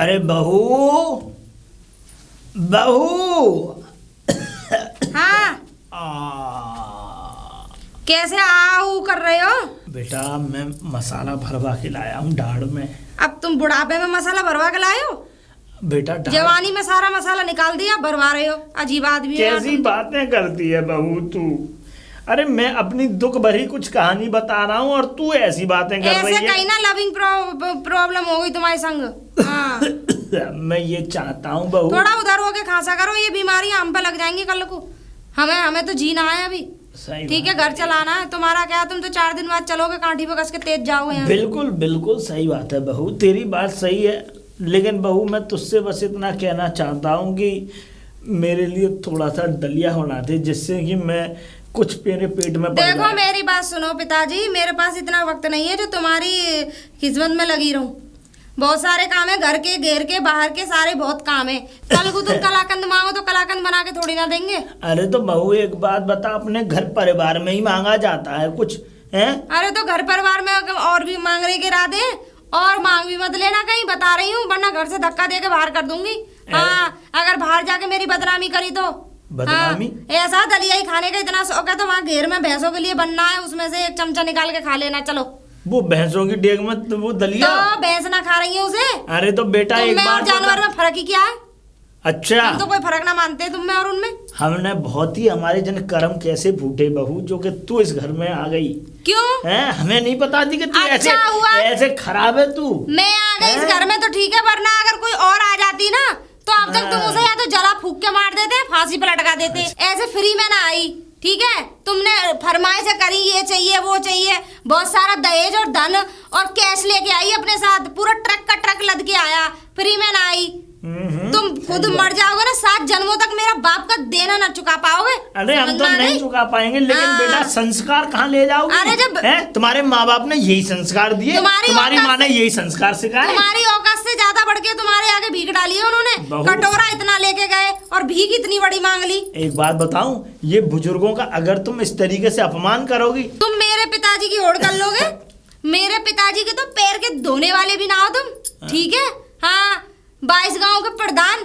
अरे बहू बहू। हाँ कैसे आओ कर रहे हो? बेटा मैं मसाला भरवा के लाया हूँ दाढ़ में। अब तुम बुढ़ापे में मसाला भरवा के लाए हो? बेटा जवानी में सारा मसाला निकाल दिया, भरवा रहे हो। अजीब आदमी है। कैसी बातें करती है बहू तू। अरे मैं अपनी दुख भरी कुछ कहानी बता रहा हूँ और तू ऐसी बातें कर रही है। ऐसे कहीं ना लविंग प्रॉब्लम हो गई तुम्हारे संग। हाँ। मैं ये चाहता हूँ बहू, थोड़ा उधर होके खांसा करो, ये बीमारियां हम पे लग जाएंगी कल को। हमें तो जीना है अभी। ठीक है, घर चलाना है। तुम्हारा क्या, तुम तो 4 दिन बाद चलोगे, कांटी पे कस के तेज जाओगे यहाँ। बिल्कुल बिल्कुल सही बात है बहू, तेरी बात सही है। लेकिन बहू मैं तुझसे बस इतना कहना चाहता हूँ कि मेरे लिए थोड़ा सा दलिया होना थे, जिससे कि मैं कुछ मेरे पेट में पड़ देखो जाए। मेरी बात सुनो पिताजी, मेरे पास इतना वक्त नहीं है जो तुम्हारी खिदमत में लगी रहूं। बहुत सारे काम है, घर के, घेर के, बाहर के, सारे बहुत काम है। कल को तुम कलाकंद मांगो तो कलाकंद बना के थोड़ी ना देंगे। अरे तो बहू एक बात बता, अपने घर परिवार में ही मांगा जाता है कुछ है? अरे तो घर परिवार में और भी मांगने के इरादे, और मांग भी मत लेना कहीं, बता रही हूँ, वरना घर से धक्का दे के बाहर कर दूंगी। हाँ, अगर बाहर जाके मेरी बदनामी करी तो। बदनामी? हाँ, ऐसा दलिया ही खाने का इतना शौक है तो वहाँ घेर में भैंसों के लिए बनना है, उसमें से 1 चमचा निकाल के खा लेना। चलो। वो भैंसों की डेग में तो वो दलिया, तो भैंस ना खा रही है उसे। अरे तो बेटा एक बात और जानवर में फर्क ही क्या है? अच्छा, हम तो कोई फर्क ना मानते तुम में और उनमें। हमने बहुत ही, हमारे जन कर्म कैसे फूटे बहू, जो कि तू इस घर में आ गई। क्यों है? हमें नहीं पता थी कि तू अच्छा हुआ। ऐसे खराब है तू। मैं आ गई इस घर में तो ठीक है, वरना अगर कोई और आ जाती ना तो अब तक तुम उसे या तो जला फूक के मार देते, फांसी पे लटका देते। ऐसे फ्री में ना आई, ठीक है? तुमने फरमाइश करी, ये चाहिए वो चाहिए, बहुत सारा दहेज और धन और कैश लेके आई अपने साथ, पूरा ट्रक का ट्रक लद के आया, फ्री में ना आई। तुम खुद मर जाओगे ना, 7 जन्मों तक मेरा बाप का देना ना चुका पाओगे। अरे हम तो नहीं चुका पाएंगे, लेकिन बेटा संस्कार कहाँ ले जाओगे? अरे जब तुम्हारे माँ बाप ने यही संस्कार दिए, तुम्हारी माँ ने यही संस्कार सिखाए। तुम्हारी औकात से ज्यादा बढ़ के तुम्हारे आगे भीख डाली है उन्होंने। कटोरा इतना लेके गए और भीख इतनी बड़ी मांग ली। एक बात बताऊं, ये बुजुर्गों का अगर तुम इस तरीके से अपमान करोगी, तुम मेरे पिताजी की होड़ कर लोगे। मेरे पिताजी के तो पैर के धोने वाले भी ना हो तुम, ठीक है? हाँ, 22 गांव के प्रधान,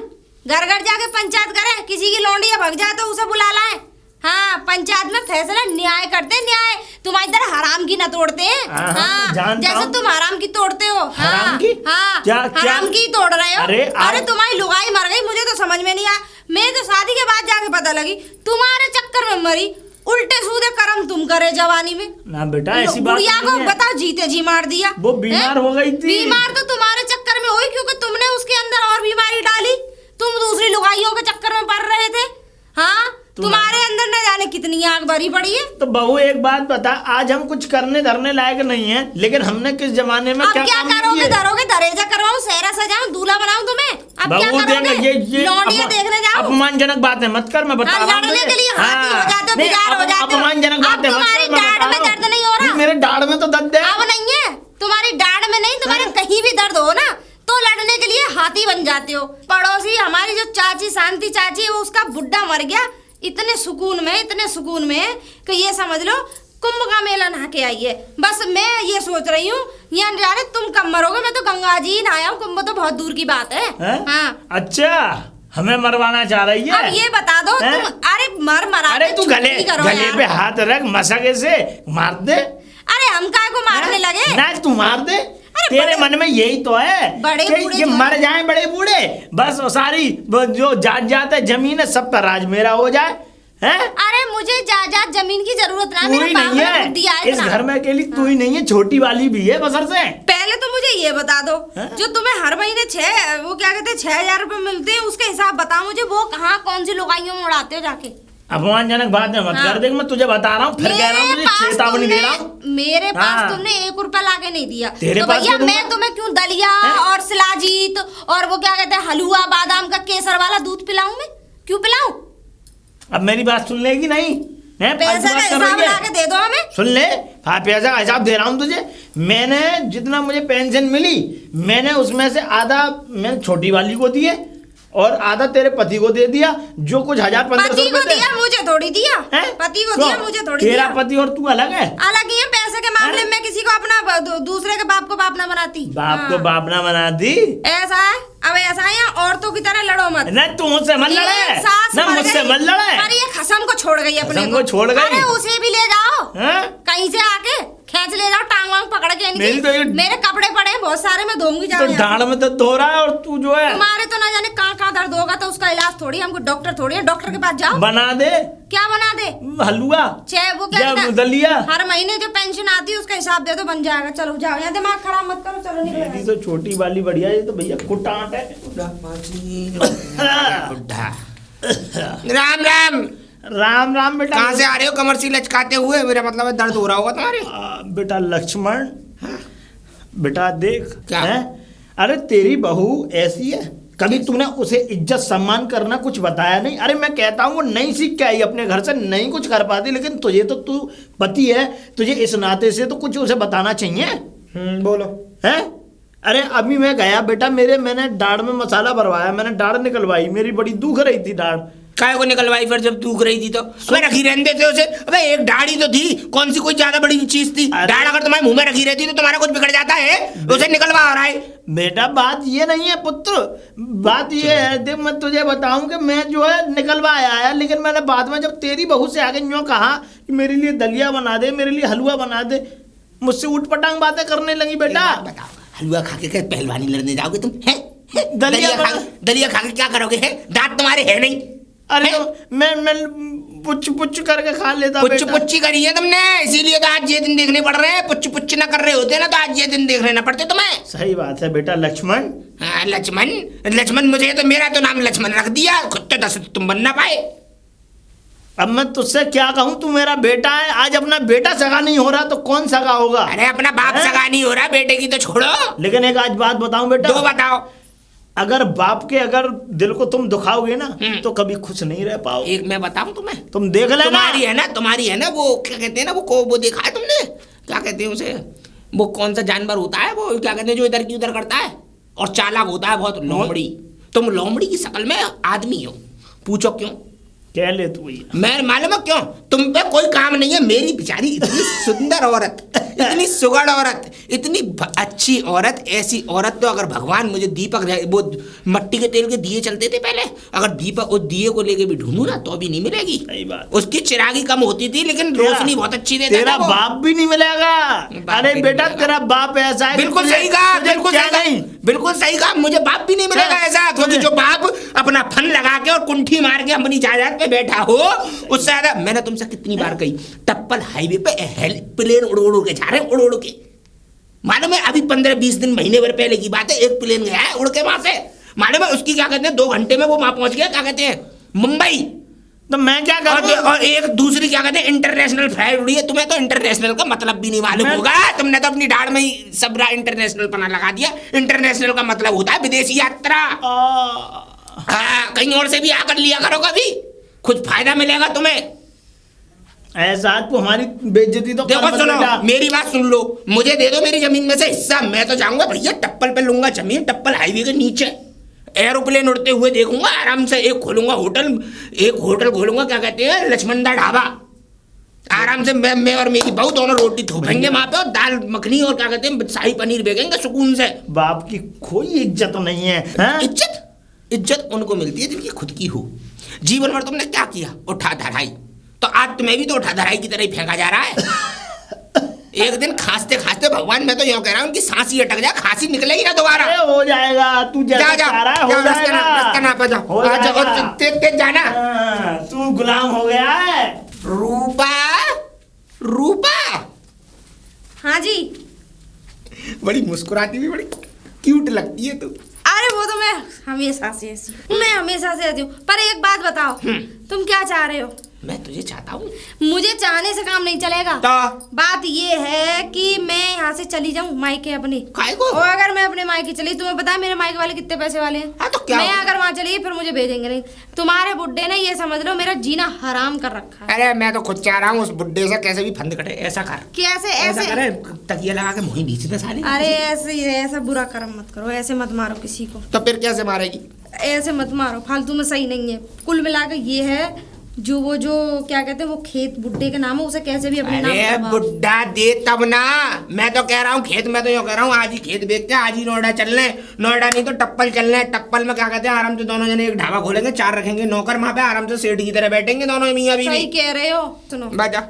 घर घर जाके पंचायत करें, किसी की लौंडिया भग जाए तो उसे बुला लाए। हाँ, पंचायत में फैसला न्याय करते, न्याय। तुम्हारी तरह हराम की ना तोड़ते हैं। हाँ, जैसे तुम हराम की तोड़ते हो। हराम की? हाँ, क्या हराम की तोड़ रहे हो। अरे तुम्हारी लुगाई मर गई, मुझे तो समझ में नहीं आया। मैं तो शादी के बाद जाके पता लगी तुम्हारे चक्कर में मरी। उल्टे सूदे कर्म तुम करे जवानी में ना बेटा, ऐसी बात गुड़िया को बताओ, जीते जी मार दिया। वो बीमार हो गई थी। बीमार तो तुम्हारे चक्कर में हुई, क्योंकि तुमने उसके अंदर और बीमारी डाली। तुम दूसरी लुगाइयों के चक्कर में पड़ रहे थे। हाँ, तुम्हारे अंदर न जाने कितनी आग भरी पड़ी है। तो बहू एक बात बता, आज हम कुछ करने धरने लायक नहीं है, लेकिन हमने किस जमाने में क्या काम करोगे? धरोगे, दरेजा करवाऊं, सेहरा सजाऊं, दूल्हा बनाऊं तुम्हें? अब क्या करोगे? लौंडिया देखने जाओ। अपमानजनक बातें मत कर, मैं बता रहा हूं। लड़ने के लिए हाथी हो जाते हो, बिगाड़ हो जाते हो। अपमानजनक बातें मत कर, मैं बता रहा हूं। दर्द नहीं हो रहा? मेरे दाढ़ में तो दर्द है। अब नहीं है, तुम्हारी दाढ़ में नहीं, तुम्हारे कहीं भी दर्द हो ना तो लड़ने के लिए हाथी बन जाते हो। पड़ोसी हमारी जो चाची, शांति चाची है, वो उसका बुड्ढा मर गया, इतने सुकून में कि ये समझ लो कुंभ का मेला नहा के आई है। बस मैं ये सोच रही हूँ, ये जाने तुम कब मरोगे। मैं तो गंगा जी नहाया हूँ, कुंभ तो बहुत दूर की बात है। हाँ। अच्छा, हमें मरवाना चाह रही है? अब ये बता दो तुम। अरे मरा, अरे तू गले पे हाथ रख, मसके से मार दे। अरे हम काय को मारने लगे? ना तू मार दे, तेरे मन में यही तो है कि ये मर जाए बड़े बूढ़े, बस सारी जो जात है जमीन है सब पर राज मेरा हो जाए। हैं? अरे मुझे जायदाद जमीन की जरूरत ना, मेरे बाप ने बुद्धि है इस घर में। अकेली तू ही नहीं है, छोटी वाली भी है बसर से। पहले तो मुझे ये बता दो, जो तुम्हें हर महीने 6,000 रुपए मिलते हैं, उसके हिसाब बताओ मुझे। वो कहाँ, कौन सी लुगाइयों में उड़ाते हो जाके? अपमानजनक बात मत कर। देख मैं तुझे बता रहा हूँ, फिर कह रहा हूँ, तुझे चेतावनी दे रहा हूँ। मेरे पास तुमने 1 रुपया लाके नहीं दिया, तेरे तो पास भैया मैं तुम्हें क्यों दलिया और शिलाजीत और वो क्या कहते हैं हलवा बादाम का केसर वाला दूध पिलाऊं? मैं क्यों पिलाऊं? अब मेरी बात सुन लेगी नहीं? पैसा का हिसाब लाके दे दो हमें। सुन ले, पैसा का हिसाब दे रहा हूँ तुझे। मैंने जितना मुझे पेंशन मिली, मैंने उसमें से आधा मैंने छोटी वाली को दिए और आधा तेरे पति को दे दिया। जो कुछ 1,000-1,500 रुपए दिया, मुझे थोड़ी दिया। पति को दिया, मुझे थोड़ी दिया। तेरा पति और तू अलग है? अलग ही है। पैसे के मामले में किसी को अपना दूसरे के बाप को बाप ना बनाती। बाप को बाप ना बना दी, ऐसा है। अब ऐसा है, औरतों की तरह लड़ो मत। नहीं तू मुझसे मत लड़े, ना मुझसे मत लड़े। पर ये खसम को छोड़ गई, अपने को छोड़ गई। अरे उसे भी ले जाओ, कहीं से आके खींच ले जाओ, टांग वांग पकड़ के इनकी। मेरे कपड़े पड़े हैं बहुत सारे, मैं धोऊंगी। तो डांड में तो धो रहा है और तू जो है तुम्हारे तो ना जाने कहाँ दर्द होगा, तो उसका इलाज थोड़ी, हमको डॉक्टर थोड़ी है। डॉक्टर के पास जाओ, बना दे। क्या बना दे? हलवा, चाहे वो क्या दलिया। हर महीने जो पेंशन आती है उसका हिसाब दे दो, बन जाएगा। चलो जाओ, यहाँ दिमाग खराब मत करो, चलो निकलो। तो छोटी वाली बढ़िया है, तो भैया कुटाट है। राम राम। राम राम बेटा। कहाँ से आ रहे हो कमर सी लचकाते हुए? मेरा मतलब है दर्द हो रहा होगा तुम्हारे। बेटा लक्ष्मण, बेटा देख क्या है? अरे तेरी बहू ऐसी है, कभी तूने उसे इज्जत सम्मान करना कुछ बताया नहीं। अरे मैं कहता हूँ वो नहीं सीख के आई अपने घर से, नहीं कुछ कर पाती, लेकिन तुझे तो तू पति है, तुझे इस नाते से तो कुछ उसे बताना चाहिए। बोलो। है? अरे अभी मैं गया बेटा, मैंने दाढ़ में मसाला भरवाया, मैंने दाढ़ निकलवाई, मेरी बड़ी दुख रही थी दाढ़। काय को निकलवाई फिर जब दुख रही थी तो? मैं रखी रहने देते उसे। अबे एक दाढ़ी तो थी, कौन सी कोई ज्यादा बड़ी चीज थी? दाढ़ अगर तुम्हारे मुंह में रखी रहती तो तुम्हारा कुछ बिगड़ जाता है, उसे निकलवा रहा है। बेटा बात ये नहीं है पुत्र, बात ये है, देख मैं तुझे बताऊं कि मैं जो है निकलवा आया, लेकिन मैंने बाद में जब तेरी बहू से आगे यूँ कहा कि मेरे लिए दलिया बना दे, मेरे लिए हलवा बना दे, मुझसे उठ पटांग बातें करने लगी। बेटा बताओ, हलवा खा के पहलवानी लड़ने जाओगे तुम? है दलिया खा के क्या करोगे? है दांत तुम्हारे है नहीं? अरे तो मैं पुच्छ करके खा लेता। पुच्ची करी है तुमने, इसीलिए तो आज ये दिन देखने पड़ रहे हैं। पुच्छ ना कर रहे होते ना तो आज ये दिन देखने ना पड़ते तुम्हें। सही बात है बेटा लक्ष्मण। हाँ लक्ष्मण मुझे तो, मेरा तो नाम लक्ष्मण रख दिया, खुद तो दस तुम बन ना पाए। अब मैं तुझसे क्या कहूँ, तू मेरा बेटा है, आज अपना बेटा सगा नहीं हो रहा तो कौन सगा होगा? अरे अपना बाप सगा नहीं हो रहा, बेटे की तो छोड़ो। लेकिन एक आज बात बताऊं बेटा। दो बताओ। अगर बाप के अगर दिल को तुम दुखाओगे ना तो कभी खुश नहीं रह पाओ। एक मैं बताऊं तुम्हें, तुम देख लेना। तुम्हारी है ना वो क्या कहते हैं ना, वो देखा है तुमने, क्या कहते हैं उसे, वो कौन सा जानवर होता है वो, क्या कहते हैं जो इधर की उधर करता है और चालाक होता है बहुत? लोमड़ी। तुम लोमड़ी की शक्ल में आदमी हो, पूछो क्यों? कह ले तू भैया। मैं मालूम है क्यों? तुम पे कोई काम नहीं है। मेरी बेचारी इतनी सुंदर औरत, इतनी सुगढ़ औरत, इतनी अच्छी औरत, ऐसी औरत तो अगर भगवान मुझे दीपक, वो मट्टी के तेल के दिए चलते थे पहले, अगर दीपक उस दिए को लेके भी ढूंढूं ना तो भी नहीं मिलेगी। सही बात। उसकी चिरागी कम होती थी लेकिन रोशनी बहुत अच्छी देता था। तेरा बाप भी नहीं मिलेगा। अरे बेटा तेरा बाप ऐसा है। बिल्कुल सही कहा, बिल्कुल सही कहा, मुझे बाप भी नहीं मिलेगा ऐसा। क्योंकि जो बाप अपना फन लगा के और कुंठी मार के अपनी जायदाद पे बैठा हो, उससे ज्यादा मैंने तुमसे कितनी बार कही, टप्पल हाईवे पे प्लेन उड़ के जा रहे हैं, उड़ के। मालूम है अभी 15-20 दिन महीने भर पहले की बात है, एक प्लेन गया है उड़ के वहां से। मालूम है उसकी क्या कहते हैं 2 घंटे में वो वहां पहुंच गया, क्या कहते हैं मुंबई। तो मैं क्या करूं? और एक दूसरी क्या कहते हैं इंटरनेशनल फ्लाइट उड़ी है। तुम्हें तो इंटरनेशनल का मतलब भी नहीं मालूम होगा, तुमने तो अपनी दाढ़ में ही सब इंटरनेशनल पना लगा दिया। इंटरनेशनल का मतलब होता है विदेशी यात्रा। कहीं और से भी आकर लिया करो, कभी कुछ फायदा मिलेगा तुम्हें। ऐसा तो हमारी बेइज्जती तो देखो सुनो, मेरी बात सुन लो, मुझे दे दो मेरी जमीन में से हिस्सा। मैं तो जाऊंगा भैया टप्पल पे लूंगा जमीन, टप्पल हाईवे के नीचे एरोप्लेन उड़ते हुए देखूंगा आराम से। एक होटल खोलूंगा, क्या कहते हैं लक्ष्मण दा ढाबा। आराम से मैं और मेरी बहू दोनों रोटी थोपेंगे वहां पे, और दाल मखनी और क्या कहते हैं शाही पनीर बेचेंगे सुकून से। बाप की कोई इज्जत नहीं है। इज्जत उनको मिलती है जिनकी खुद की हो। जीवन भर तुमने क्या किया? उठा धराई। तो आज तुम्हें भी तो उठा धराई की तरह ही फेंका जा रहा है। एक दिन खांसते खांसते भगवान, मैं तो यूं कह रहा हूं कि सांस ही अटक जाए, खांसी निकलेगी ना दोबारा। हो जाएगा, तू जा तेज जाना। तू गुलाम हो गया है। रूपा। हाँ जी। बड़ी मुस्कुराती भी, बड़ी क्यूट लगती है तू। अरे वो तो मैं हमेशा से ऐसी हूँ। पर एक बात बताओ, तुम क्या चाह रहे हो? मैं तुझे चाहता हूँ। मुझे चाहने से काम नहीं चलेगा। तो बात ये है कि मैं यहाँ से चली जाऊँ मायके अपने। काय को? और अगर मैं अपने मायके चली, तुम्हें पता है मेरे मायके वाले कितने पैसे वाले हैं? हाँ तो क्या? मैं अगर वहाँ चली फिर मुझे भेजेंगे नहीं। तुम्हारे बुड्ढे ने ये समझ लो मेरा जीना हराम कर रखा है। अरे मैं तो खुद चाह रहा हूँ उस बुड्ढे से कैसे भी फंद कटे। ऐसा कर, कैसे ऐसा करे, तकिया लगा के मुँह नीचे दे साले। अरे ऐसा बुरा कर्म मत करो, ऐसे मत मारो किसी को। तो फिर कैसे मारेगी? ऐसे मत मारो, फालतू में सही नहीं है। कुल मिलाकर ये है जो क्या कहते हैं वो खेत बुड्ढे के नाम है, उसे कैसे भी अपने नाम अरे करवा। बुड्ढा दे तब ना, मैं तो कह रहा हूँ खेत में, तो यो कह रहा हूँ आज ही खेत बेच के आज ही नोएडा चल रहे, नोएडा नहीं तो टप्पल चल रहे। टप्पल में क्या कहते हैं आराम से दोनों जने एक ढाबा खोलेंगे, 4 रखेंगे नौकर, वहां पे आराम से सेठ की तरह बैठेंगे दोनों मियां बीवी। सही कह रहे हो। सुनो बता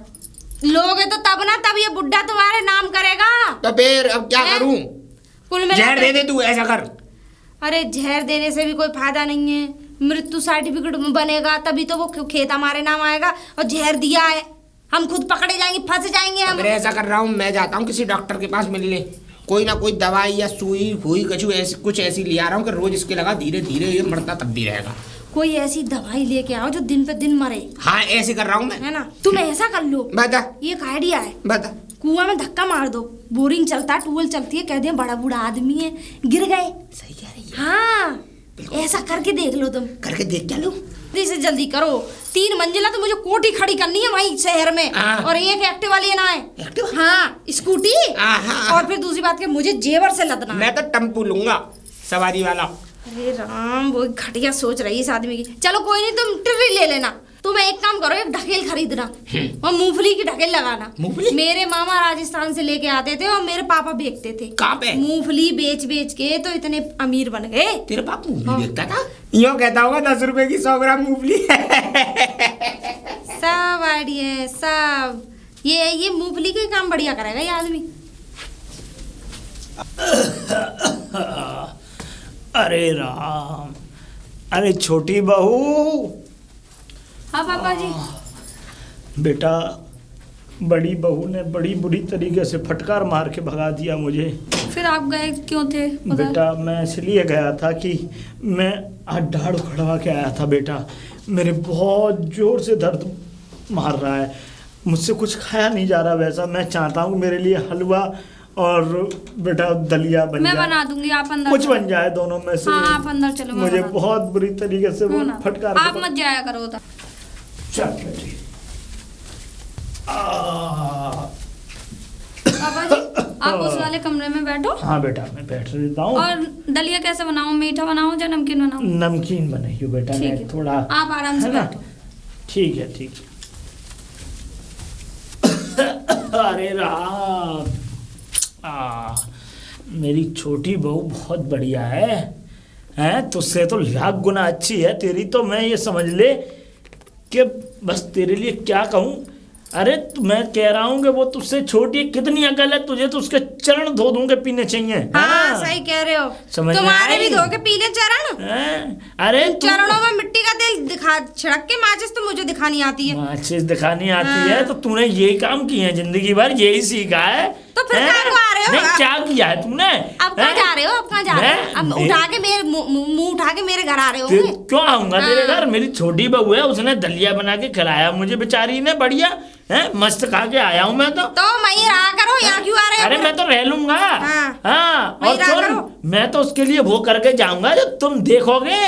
लोगे तो तब ना, तब ये बुड्ढा तुम्हारे नाम करेगा। तो फिर अब क्या हैं? करूं? कुल मिला जहर दे दे तू, ऐसा कर। अरे जहर देने से भी कोई फायदा नहीं है, मृत्यु सर्टिफिकेट बनेगा तभी तो वो खेत हमारे नाम आएगा। और जहर दिया है, हम खुद पकड़े जाएंगे, फंस जाएंगे हम। अरे ऐसा कर रहा हूँ, मैं जाता हूँ किसी डॉक्टर के पास मिलने, कोई ना कोई दवाई या सुई हुई कुछ ऐसी ले आ रहा हूँ कि रोज इसके लगा, धीरे धीरे ये मरता तब भी रहेगा। कोई ऐसी दवाई लेके आओ जो दिन पे दिन मरे। हाँ ऐसे कर रहा हूँ मैं। है ना, तुम ऐसा कर लो। बता ये एक आइडिया है। बता। कुआं में धक्का मार दो, बोरिंग चलता है, ट्यूबवेल चलती है, कह दिया बड़ा बूढ़ा आदमी है, गिर गए। सही कह रही है। हाँ ऐसा करके देख लो तुम। करके देख क्या लो। जल्दी से जल्दी करो। 3 मंजिला तो मुझे कोठी खड़ी करनी है वहीं शहर में। हाँ। और एक एक्टिवा लेना है। एक्टिवा? हाँ स्कूटी। हाँ। और फिर दूसरी बात कि मुझे जेवर से लदना है। मैं तो टेम्पू लूंगा सवारी वाला। अरे राम, वो घटिया सोच रही है इस आदमी की। चलो कोई नहीं, तुम टिर्री ले लेना। तुम एक काम करो, एक ढकेल खरीदना और मूंगफली की ढकेल लगाना। मूंगफली? मेरे मामा राजस्थान से लेके आते थे और मेरे पापा बेचते थे। कहाँ पे? मूंगफली बेच बेच के तो इतने अमीर बन गए। तेरे बाप मूंगफली बेचता था? यूं कहता होगा 10 रुपए की 100 ग्राम मूंगफली। सब आइडिया है सब। ये मूंगफली का काम बढ़िया करेगा ये आदमी। अरे राम, अरे छोटी बहू। हाँ पापा जी। बेटा, बड़ी बहू ने बड़ी बुरी तरीके से फटकार मार के भगा दिया मुझे। फिर आप गए क्यों थे उधर? बेटा मैं इसलिए गया था कि मैं आज दाढ़ उखड़वा के आया था बेटा। मेरे बहुत जोर से दर्द मार रहा है, मुझसे कुछ खाया नहीं जा रहा। वैसा मैं चाहता हूँ मेरे लिए हलवा और बेटा दलिया बन मैं जाए। बना दूंगी, आप अंदर कुछ चलो। बन जाए दोनों में से। हाँ आप अंदर चलो, मैं मुझे बना बहुत बुरी तरीके से वो दूँ। ना, फटकार। आप मत जाया करो उधर। चल बेटी। पापा जी आप उस वाले कमरे में बैठो। हाँ बेटा मैं बैठ देता हूँ। और दलिया कैसे बनाऊं, मीठा बनाऊं या नमकीन बनाऊं? नमकीन बनाइयो बेटा, ठीक मैं है। थोड़ा। आप आराम से है ना? बैठो। ठीक है ठीक है। अरे राम, मेरी छोटी बहू बहुत बढ़िया है। हैं तुझसे तो लाख गुना अच्छी है। तेरी तो मैं ये समझ ले कि बस तेरे लिए क्या कहूँ। अरे मैं कह रहा हूँ कि वो तुझसे छोटी है, कितनी अकल है तुझे तो उसके चरण धो दूंगे पीने चाहिए। हाँ सही कह रहे हो। समझ में तुम्हारे आई? भी धो के पीले चरण। हैं? अरे चरणों में मिट्टी का तेल दिखा छिड़क के माचिस तो मुझे दिखानी आती है। माचिस दिखानी आती हाँ। है तो तूने यही काम किए हैं जिंदगी भर, यही सीखा है। तो फिर हैं? कहाँ को आ रहे हो? नहीं क्या किया है तूने? अब कहाँ जा रहे हो? अब कहाँ जा रहे हो? अब उठा के मेरे मुंह उठा के मेरे घर आ रहे हो? क्यों आऊंगा तेरे हाँ। घर? मेरी छोटी बहू है, उसने दलिया बना के खिलाया मुझे बेचारी ने, बढ़िया है, मस्त खा के आया हूँ मैं तो। वहीं रहा करो, यहाँ क्यों आ रहे हो? अरे मैं तो रह लूंगा। हाँ। हाँ वहीं और रहा सुन, करो। मैं तो उसके लिए वो करके जाऊंगा जो तुम देखोगे।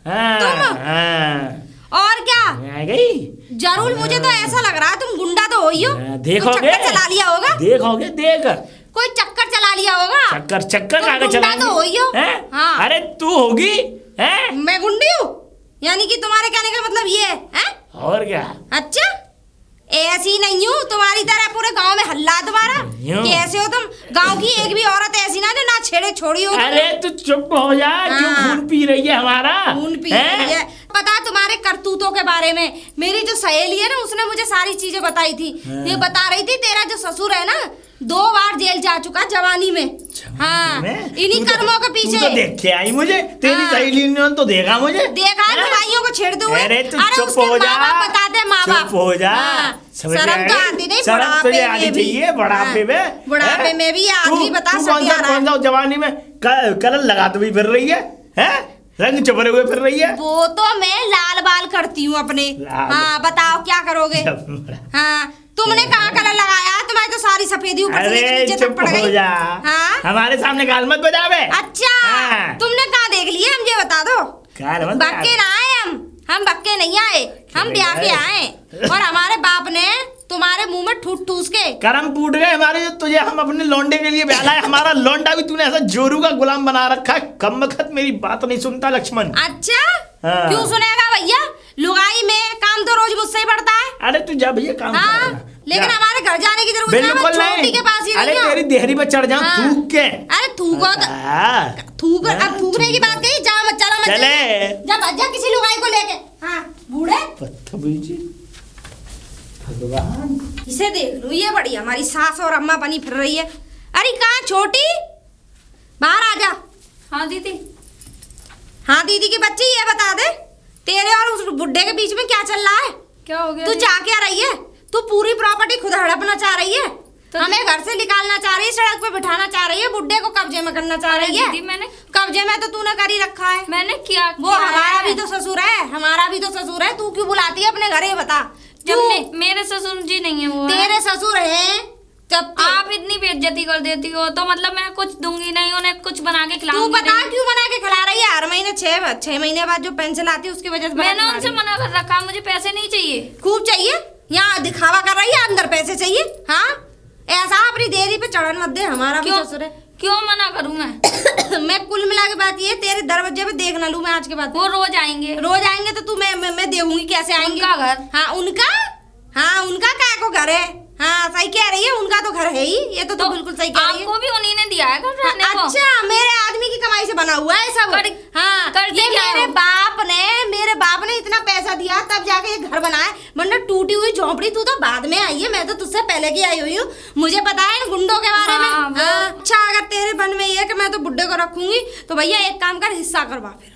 हाँ, तुम? हाँ। और क्या? आ गई जरूर, मुझे तो ऐसा लग रहा है तुम गुंडा तो हो ही हो। देखोगे, कोई चक्कर चला लिया होगा। देखोगे देख कोई चक्कर चला लिया होगा। चक्कर चक्कर तुम कागज गुंडा चलाएंगे। तो हो ही हो। हैं? हाँ। अरे तू होगी हैं? मैं गुंडी हूँ? यानी कि तुम्हारे कहने का मतलब ये है? और क्या? अच्छा ऐसी नहीं हूँ तुम्हारी तरह, पूरे गांव में हल्ला है तुम्हारा। यूं। कैसे हो तुम? गांव की एक भी औरत ऐसी ना जो ना छेड़े छोड़ी हो। अरे तू चुप हो जा, क्यों हाँ। खून पी रही है हमारा? खून पी हैं? रही है। पता तुम्हारे करतूतों के बारे में मेरी जो सहेली है ना, उसने मुझे सारी चीजें बताई थी। हाँ। ये बता रही थी तेरा जो ससुर है ना 2 बार जेल जा चुका जवानी में। हाँ इन्हीं तू तो- कर्मों के पीछे। तू तो देख के आई मुझे, तेरी हाँ। सहेली ने तो देखा मुझे। देखा है हैं? भाइयों को छेड़ते हुए। अरे तू चुप उसके हो जा, माँ-बाप बताते माँ बाप। चुप हो जा। हाँ, समझ शर्म में तो आई? आती नहीं। शर्म बुढ़ापे तुझे आनी में भी। चाहिए, बुढ़ापे हाँ, में। बुढ़ापे हैं? में भी आदमी तू- बता तू सकती है। कौन सा जवानी में कलर लगाते हुए फिर रही है? हैं? रंग चबरे हुए फिर रही है? वो तो मैं लाल बाल करती हूँ अपने। लाल। हाँ बताओ क्या करोगे? हाँ तुमने कहाँ कलर लगाया? तुम्हारी तो सारी सफेदी ऊपर से लेके अरे नीचे तक चुप पड़ हो गई। जा, हाँ हमारे सामने गाल मत बजावे। अच्छा हाँ। तुमने कहाँ देख लिया मुझे बता दो। गाल मत बक्के ना आए हम बक्के नहीं आए, हम ब्याह के आए। और हमारे बाप ने तुम्हारे मुंह में ठूस ठूस के करम टूट गए हमारे, जो तुझे हम अपने लौंडे के लिए ब्याह लाए। हमारा लौंडा भी तूने ऐसा जोरू का गुलाम बना रखा है। कम वक्त मेरी बात नहीं सुनता लक्ष्मण। अच्छा हाँ। क्यों सुनेगा भैया? लुगाई में काम तो रोज मुझसे ही बढ़ता है। अरे तू जा भैया काम हाँ, कर। लेकिन हमारे घर जाने की जरूरत नहीं है, बिल्कुल मैं छोटी नहीं। के पास ही अरे रही हूँ। तेरी देहरी पे चढ़ जाऊं हाँ। थूक के। अरे थूको तो थूक, अब थूकने की बात कही, जा मत चला मत चले। जा भज जा किसी लुगाई को लेके। हाँ बूढ़े बदतमीजी, भगवान। इसे देख लो, ये बड़ी हमारी सास और अम्मा बनी फिर रही है। अरे कहाँ छोटी, बाहर आ जा। हाँ दीदी। हाँ दीदी की बच्ची, ये बता दे तेरे और उस बुड्ढे के बीच में क्या चल रहा है? क्या हो गया तू दीदी? चाह क्या रही है? तू पूरी प्रॉपर्टी खुद हड़पना चाह रही है, तो हमें घर से निकालना चाह रही है, सड़क पे बिठाना चाह रही है, बुड्ढे को कब्जे में करना चाह रही है। दीदी मैंने कब्जे में तो तूने कर ही रखा है। मैंने क्या वो हमारा भी तो ससुर है, हमारा भी तो ससुर है, तू क्यों बुलाती है अपने घर? ये बता जब क्यों? मेरे ससुर जी नहीं है वो है। तेरे ससुर हैं तब आप इतनी बेइज्जती कर देती हो तो मतलब मैं कुछ दूंगी नहीं, उन्हें कुछ बना के तू खिलाऊंगी बता नहीं। क्यों बना के खिला रही है? हर महीने 6 महीने बाद जो पेंशन आती है उसकी वजह से बना मैंने के उनसे खिला रही मना कर रखा, मुझे पैसे नहीं चाहिए। है। खूब चाहिए, यहाँ दिखावा कर रही है, अंदर पैसे चाहिए। हाँ ऐसा अपनी देरी पे चढ़न मत दे, हमारा भी क्यों ससुर है। क्यों मना करूं मैं? मैं कुल मिला के बात ये, तेरे दरवाजे पे देख ना लूं मैं आज के बाद। वो रोज आएंगे। रोज आएंगे तो तू मैं देखूंगी कैसे आएंगे। उनका घर। हाँ उनका, हाँ उनका क्या को घर है? हाँ सही कह रही है, उनका तो घर है ही, ये तो बिल्कुल सही कह रही है। आपको भी उन्हीं ने दिया है घर रहने को। अच्छा, मेरे आदमी की कमाई से बना हुआ है सब। हाँ करती ये क्या मेरे हो? मेरे बाप ने इतना पैसा दिया तब जाके ये घर बनाया, वरना टूटी हुई झोंपड़ी तू तो बाद में आई है, मैं तो तुझसे पहले की आई हुई हूँ। मुझे पता है इन गुंडों के बारे में। हाँ, वो- हाँ, अच्छा अगर तेरे मन में ये है कि मैं तो बुड्ढे को रखूंगी तो भैया एक काम कर, हिस्सा करवा फिर।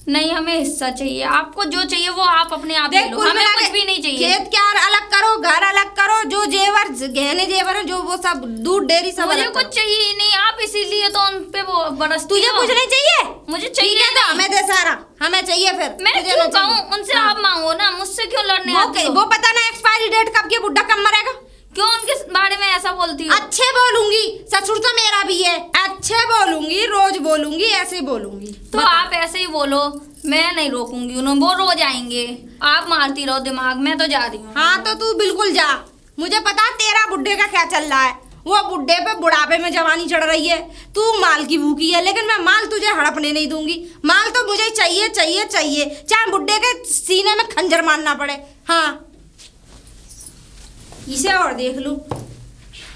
नहीं हमें हिस्सा चाहिए, आपको जो चाहिए वो आप अपने आप ले देख लो, कुल हमें मिला कुछ के भी नहीं चाहिए। खेत क्या अलग करो, घर अलग करो, जो जेवर गहने जेवर है जो वो सब दूध डेयरी सब मुझे अलग कुछ करो। चाहिए ही नहीं, आप इसीलिए तो उन पे वो बरसती तुझे हो। कुछ नहीं चाहिए? मुझे ठीक चाहिए है तो नहीं। हमें दे सारा, हमें चाहिए फिर। मैं तुझे क्यों ना चाहिए। कहूँ उनसे? आप मांगो ना, मुझसे क्यों लड़ने आती हो? वो पता ना एक्सपायरी डेट कब की, बुड्ढा कब मरेगा? क्यों उनके बारे में ऐसा बोलती हो? अच्छे बोलूंगी, ससुर तो मेरा भी है, अच्छे बोलूंगी, रोज बोलूंगी, ऐसे ही बोलूंगी। तो आप ऐसे ही बोलो, मैं नहीं रोकूंगी उन्हें, वो रोज आएंगे। आप मारती रहो दिमाग, मैं तो जा रही हूँ। हाँ तो तू बिल्कुल जा, मुझे पता तेरा बुड्ढे का क्या चल रहा है। वो बुड्ढे पे बुढ़ापे में जवानी चढ़ रही है, तू माल की भूखी है, लेकिन मैं माल तुझे हड़पने नहीं दूंगी। माल तो मुझे चाहिए चाहिए चाहिए, चाहे बुड्ढे के सीने में खंजर मारना पड़े। हाँ इसे और देख लूं,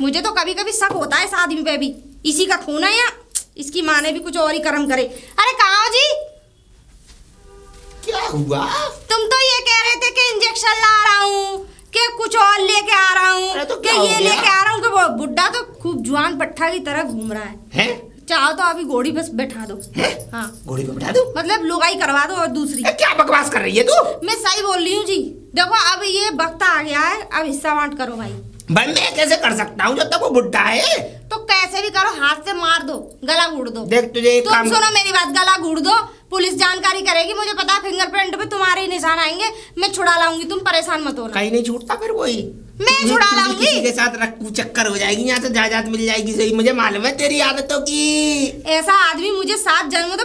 मुझे तो कभी कभी शक होता है इस आदमी पे भी, इसी का खून है या इसकी माँ ने भी कुछ और ही कर्म करे। अरे कहाँ हो जी? क्या हुआ? तुम तो ये कह रहे थे कि इंजेक्शन ला रहा हूँ, कि कुछ और लेके आ रहा हूँ, अरे तो कि क्या हो ये गया? लेके आ रहा हूँ, कि वो बुड्ढा तो खूब जुआन पट्ठा की तरह घूम रहा है। हैं? चाहो तो अभी घोड़ी बस बैठा दो। हाँ घोड़ी पे बैठा दूं? मतलब लुगाई करवा दो। और दूसरी क्या बकवास कर रही है तू? मैं सही बोल रही हूँ जी। देखो अब ये वक्त आ गया है, अब हिस्सा बांट करो भाई। भाई मैं कैसे कर सकता हूँ जब तक वो बुड्ढा है? तो कैसे भी करो, हाथ से मार दो, गला घूट दो। देख तुझे एक तुम काम सुनो मेरी बात, गला घूट दो, पुलिस जानकारी करेगी, मुझे पता है फिंगरप्रिंट पे तुम्हारे ही निशान आएंगे, मैं छुड़ा लाऊंगी, तुम परेशान मत होना। कहीं नहीं छूटता फिर वही। मैं तुझे- छुड़ा तुझे लाऊंगी। किसी के साथ रख चक्कर हो जाएगी, यहाँ से जायदाद मिल जाएगी। सही मुझे मालूम है तेरी आदतों की। ऐसा आदमी मुझे 7 जन्म तो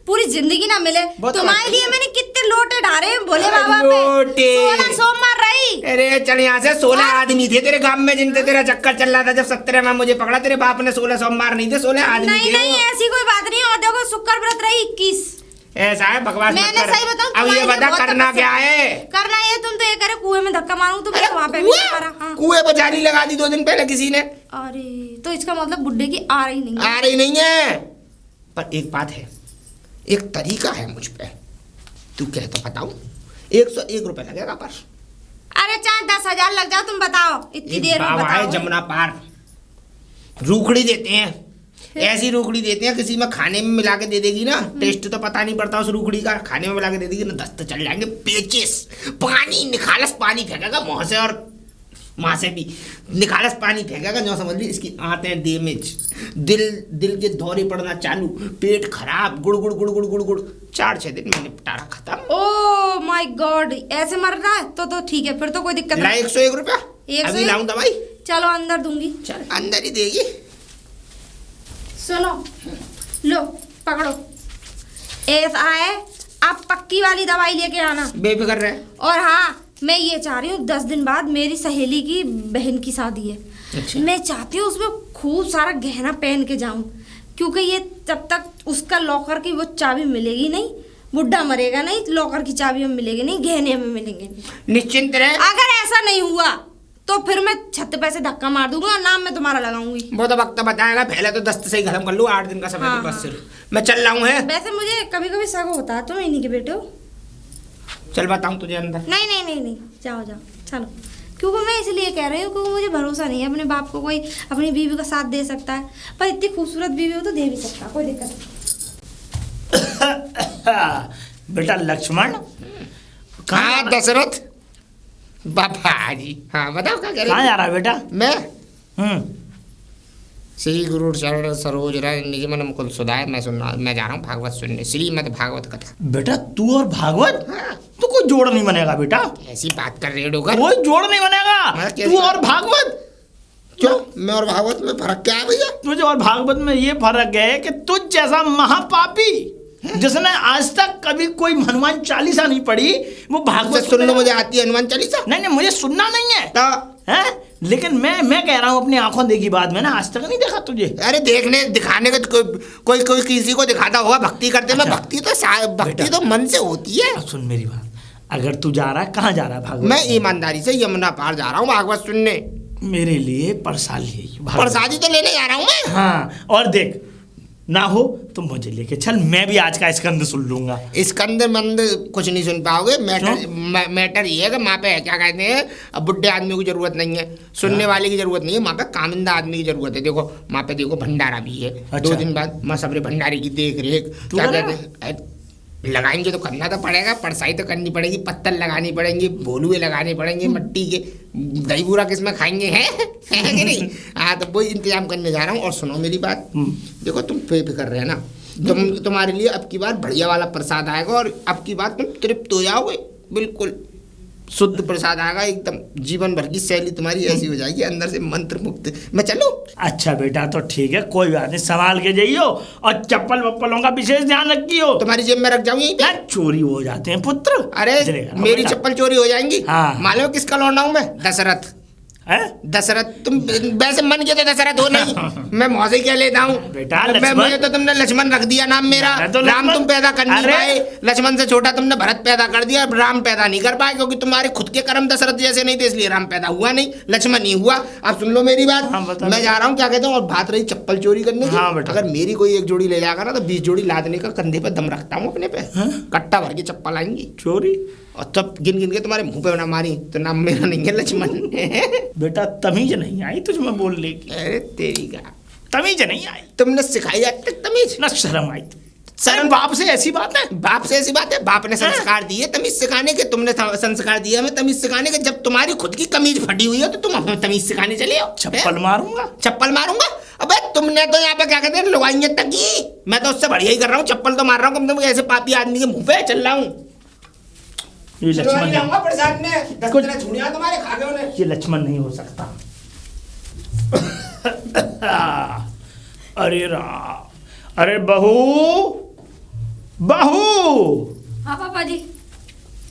पूरी जिंदगी ना मिले। बहुत तुम्हारे बात लिए है। मैंने कितने लोटे ढारे भोले अरे बाबा पे। लोटे। 16 सोमवार रही। अरे चल यहाँ से 16 आदमी थे तेरे गांव में जिनसे तेरा चक्कर चल रहा था। जब 17 में मुझे पकड़ा, तेरे बाप ने 16 सोमवार नहीं थे, 16 आदमी नहीं थे नहीं वो। ऐसी कोई बात नहीं। और देखो शुक्र व्रत रही 21। ऐसा है, बकवास मत मैंने कर। सही बताऊं, अब तुम्हारे ये लिए बता बहुत करना तपस्या क्या है? करना ये तुम तो ये करे कुएं में धक्का मारूं तो मैं वहां पे भी मारा। हाँ। कुएं पर जाली लगा दी 2 दिन पहले किसी ने। अरे तो इसका मतलब बुड्ढे की आ रही नहीं है। आ रही नहीं है, पर एक बात है, एक तरीका है मुझ पे। तू कह तो बताऊं? 101 रुपए लगेगा पर। अरे चाहे 10,000 लग जाओ, तुम बताओ इतनी एक देर में बाबा है बताओ। जमुना पार, रूखड़ी देते हैं, ऐसी रूखड़ी देते हैं, किसी में खाने में मिला के दे देगी ना, टेस्ट तो पता नहीं पड़ता उस रूखड़ी का, खाने में मिला के दे देगी ना, दस्त चल जाएंगे पेचिस। पानी निखालस पानी फेंकेगा मुंह से, और माँ से भी निखालस पानी फेंकेगा, जो समझ ली इसकी आंतें डैमेज, दिल के दौरे पड़ना चालू, पेट खराब, गुड़ गुड़ गुड़ गुड़ गुड़ गुड़। 4-6 दिन में निपटारा खत्म। ओह माय गॉड, ऐसे मर रहा है तो ठीक है, फिर तो कोई दिक्कत ला नहीं। 101 रुपया, 101? अभी लाऊं दवाई? चलो अंदर दूंगी। चल अंदर ही देगी। सुनो, लो पकड़ो, ऐसा है, आप पक्की वाली दवाई लेके आना। बेफिक्र रहे। और हाँ मैं ये चाह रही हूँ 10 दिन बाद मेरी सहेली की बहन की शादी है। अच्छा। मैं चाहती हूँ उसमें खूब सारा गहना पहन के जाऊं, क्योंकि ये जब तक उसका लॉकर की वो चाबी मिलेगी नहीं, बुढ़ा मरेगा नहीं, लॉकर की चाबी हमें मिलेगी नहीं, गहने हमें मिलेंगे नहीं। निश्चिंत रहे। अगर ऐसा नहीं हुआ तो फिर मैं छत पे से धक्का मार दूंगा, नाम मैं तुम्हारा लगाऊंगी। वो तो वक्त बताएगा, पहले तो दस्त से ही खत्म कर लूँ, 8 दिन का समय हाँ, तो बस हाँ। सिर्फ मैं चल रहा हूँ। है वैसे मुझे कभी कभी शक होता है तुम इन्हीं के बेटे हो। चल बताऊँ तुझे अंदर। नहीं नहीं नहीं नहीं, जाओ जाओ चलो। क्योंकि मैं इसलिए कह रही हूँ क्योंकि मुझे भरोसा नहीं है अपने बाप को कोई अपनी बीवी का साथ दे सकता है, पर इतनी खूबसूरत बीवी हो तो दे भी सकता, कोई दिक्कत नहीं। बेटा लक्ष्मण हाँ दशरथ बाबा जी, हाँ बताओ क्या कह कहाँ रहे? जा रहा है बेटा? मैं श्री गुरु चरण सरोज रज निज मन मुकुल सुधाय, मैं जा रहा हूँ भागवत सुनने, श्रीमद् भागवत कथा। बेटा तू और भागवत? हाँ। तो कोई जोड़ नहीं बनेगा बेटा, ऐसी बात कर रहे हो डोगर? कोई जोड़ नहीं बनेगा। मैं कैसे- तू और भागवत, क्यों? मैं और भागवत में फर्क क्या है भैया? तुझे और भागवत में ये फर्क है कि तुझ जैसा महापापी जिसने आज तक कभी कोई हनुमान चालीसा नहीं पढ़ी, वो भागवत सुन लो, मुझे आती है हनुमान चालीसा। नहीं नहीं मुझे सुनना नहीं है, तो हैं? लेकिन मैं कह रहा हूँ अपनी आंखों देखी बात, मैंने आज तक नहीं देखा तुझे। अरे देखने दिखाने का तो कोई किसी को दिखाता होगा भक्ति करते में। अच्छा। भक्ति तो मन से होती है। अब सुन मेरी बात, अगर तू जा रहा है, कहाँ जा रहा है भागवत? मैं ईमानदारी से यमुना पार जा रहा हूँ भागवत सुनने। मेरे लिए प्रसाद ले भागवत। प्रसादी तो लेने जा रहा हूँ मैं। हाँ, और देख ना हो तो मुझे लेके चल, मैं भी आज का स्कंद सुन लूंगा। स्कंद मंद कुछ नहीं सुन पाओगे। मैटर ये है कि वहाँ पे क्या कहते हैं, अब बुढ़े आदमी की जरूरत नहीं है, सुनने वाले की जरूरत नहीं है, वहाँ पे कामिंदा आदमी की जरूरत है। देखो वहाँ पे देखो भंडारा भी है। अच्छा। 2 दिन बाद माँ सबरे भंडारे की देख रेख तू क्या करेगा? कहते हैं, लगाएंगे तो करना तो पड़ेगा, परसाई तो करनी पड़ेगी, पत्तल लगानी पड़ेंगे, भोलुए लगाने पड़ेंगे मट्टी के, दही बूरा किसमें खाएंगे हैं है कि नहीं? हाँ तो वही इंतजाम करने जा रहा हूँ। और सुनो मेरी बात, देखो तुम बेफिक्र रहे ना, तुम्हारे लिए अब की बार बढ़िया वाला प्रसाद आएगा और अब की बार तुम तृप्त हो जाओगे, बिल्कुल शुद्ध प्रसाद आएगा एकदम। जीवन भर की शैली तुम्हारी ऐसी हो जाएगी, अंदर से मंत्र मुक्त। मैं चलूं? अच्छा बेटा तो ठीक है, कोई बात नहीं, संभाल के जाइयो और चप्पल वप्पलों का विशेष ध्यान रखियो। तुम्हारी जेब में रख जाऊं यहीं पे? ना चोरी हो जाते हैं पुत्र। अरे चलेगा, मेरी बेटा। चप्पल चोरी हो जाएंगी। हाँ। मालूम है किसका लौंडा हूं मैं? दशरथ। है? दशरथ तुम वैसे मन के तो दशरथ हो नहीं, मैं मौजे क्या लेता हूँ बेटा, मैं लक्ष्मण। मुझे तो तुमने लक्ष्मण रख दिया नाम मेरा। मैं तो राम लक्ष्मण। तुम पैदा कर नहीं अरे। पाए, लक्ष्मण से छोटा तुमने भरत पैदा कर दिया, राम पैदा नहीं कर पाए क्योंकि तुम्हारे खुद के कर्म दशरथ जैसे नहीं थे, इसलिए राम पैदा हुआ नहीं, लक्ष्मण नहीं हुआ। अब सुन लो मेरी बात, हाँ, बता मैं जा रहा हूँ क्या कहते हैं। और बात रही चप्पल चोरी करने की, हाँ, बेटा। अगर मेरी कोई एक जोड़ी ले जाएगा ना तो 20 जोड़ी लादने का कंधे पे दम रखता हूँ अपने पे। कट्टा भर के चप्पल आएंगी चोरी? और तब गिन गिन के तुम्हारे मुंह पे ना मारी तो नाम मेरा नहीं है लक्ष्मण। बेटा तमीज नहीं आई तुझ में बोलने की, अरे तेरी का, तमीज नहीं आई, तुमने सिखाई आज तक तमीज? ना शर्म आई। शर्म? बाप से ऐसी बात है? बाप से ऐसी बात है? बाप ने संस्कार दिए तमीज सिखाने के, तुमने संस्कार दिया हमें तमीज सिखाने के। जब तुम्हारी खुद की कमीज फटी हुई है तो तुम हमें तमीज सिखाने चले हो? चप्पल मारूंगा। चप्पल मारूंगा? अबे तुमने तो यहाँ पे क्या कहते हैं लुगाइयाँ तकी, मैं तो उससे बढ़िया ही कर रहा हूँ, चप्पल तो मार रहा हूँ कम से कम ऐसे पापी आदमी के मुंह पे चल रहा हूँ। ये लक्ष्मण नहीं, प्रसाद में 10 कुछ- तरह झुड़ियाँ तुम्हारे खा गए उन्हें। ये लक्ष्मण नहीं हो सकता। अरे अरे बहू, बहू, हाँ पापा जी।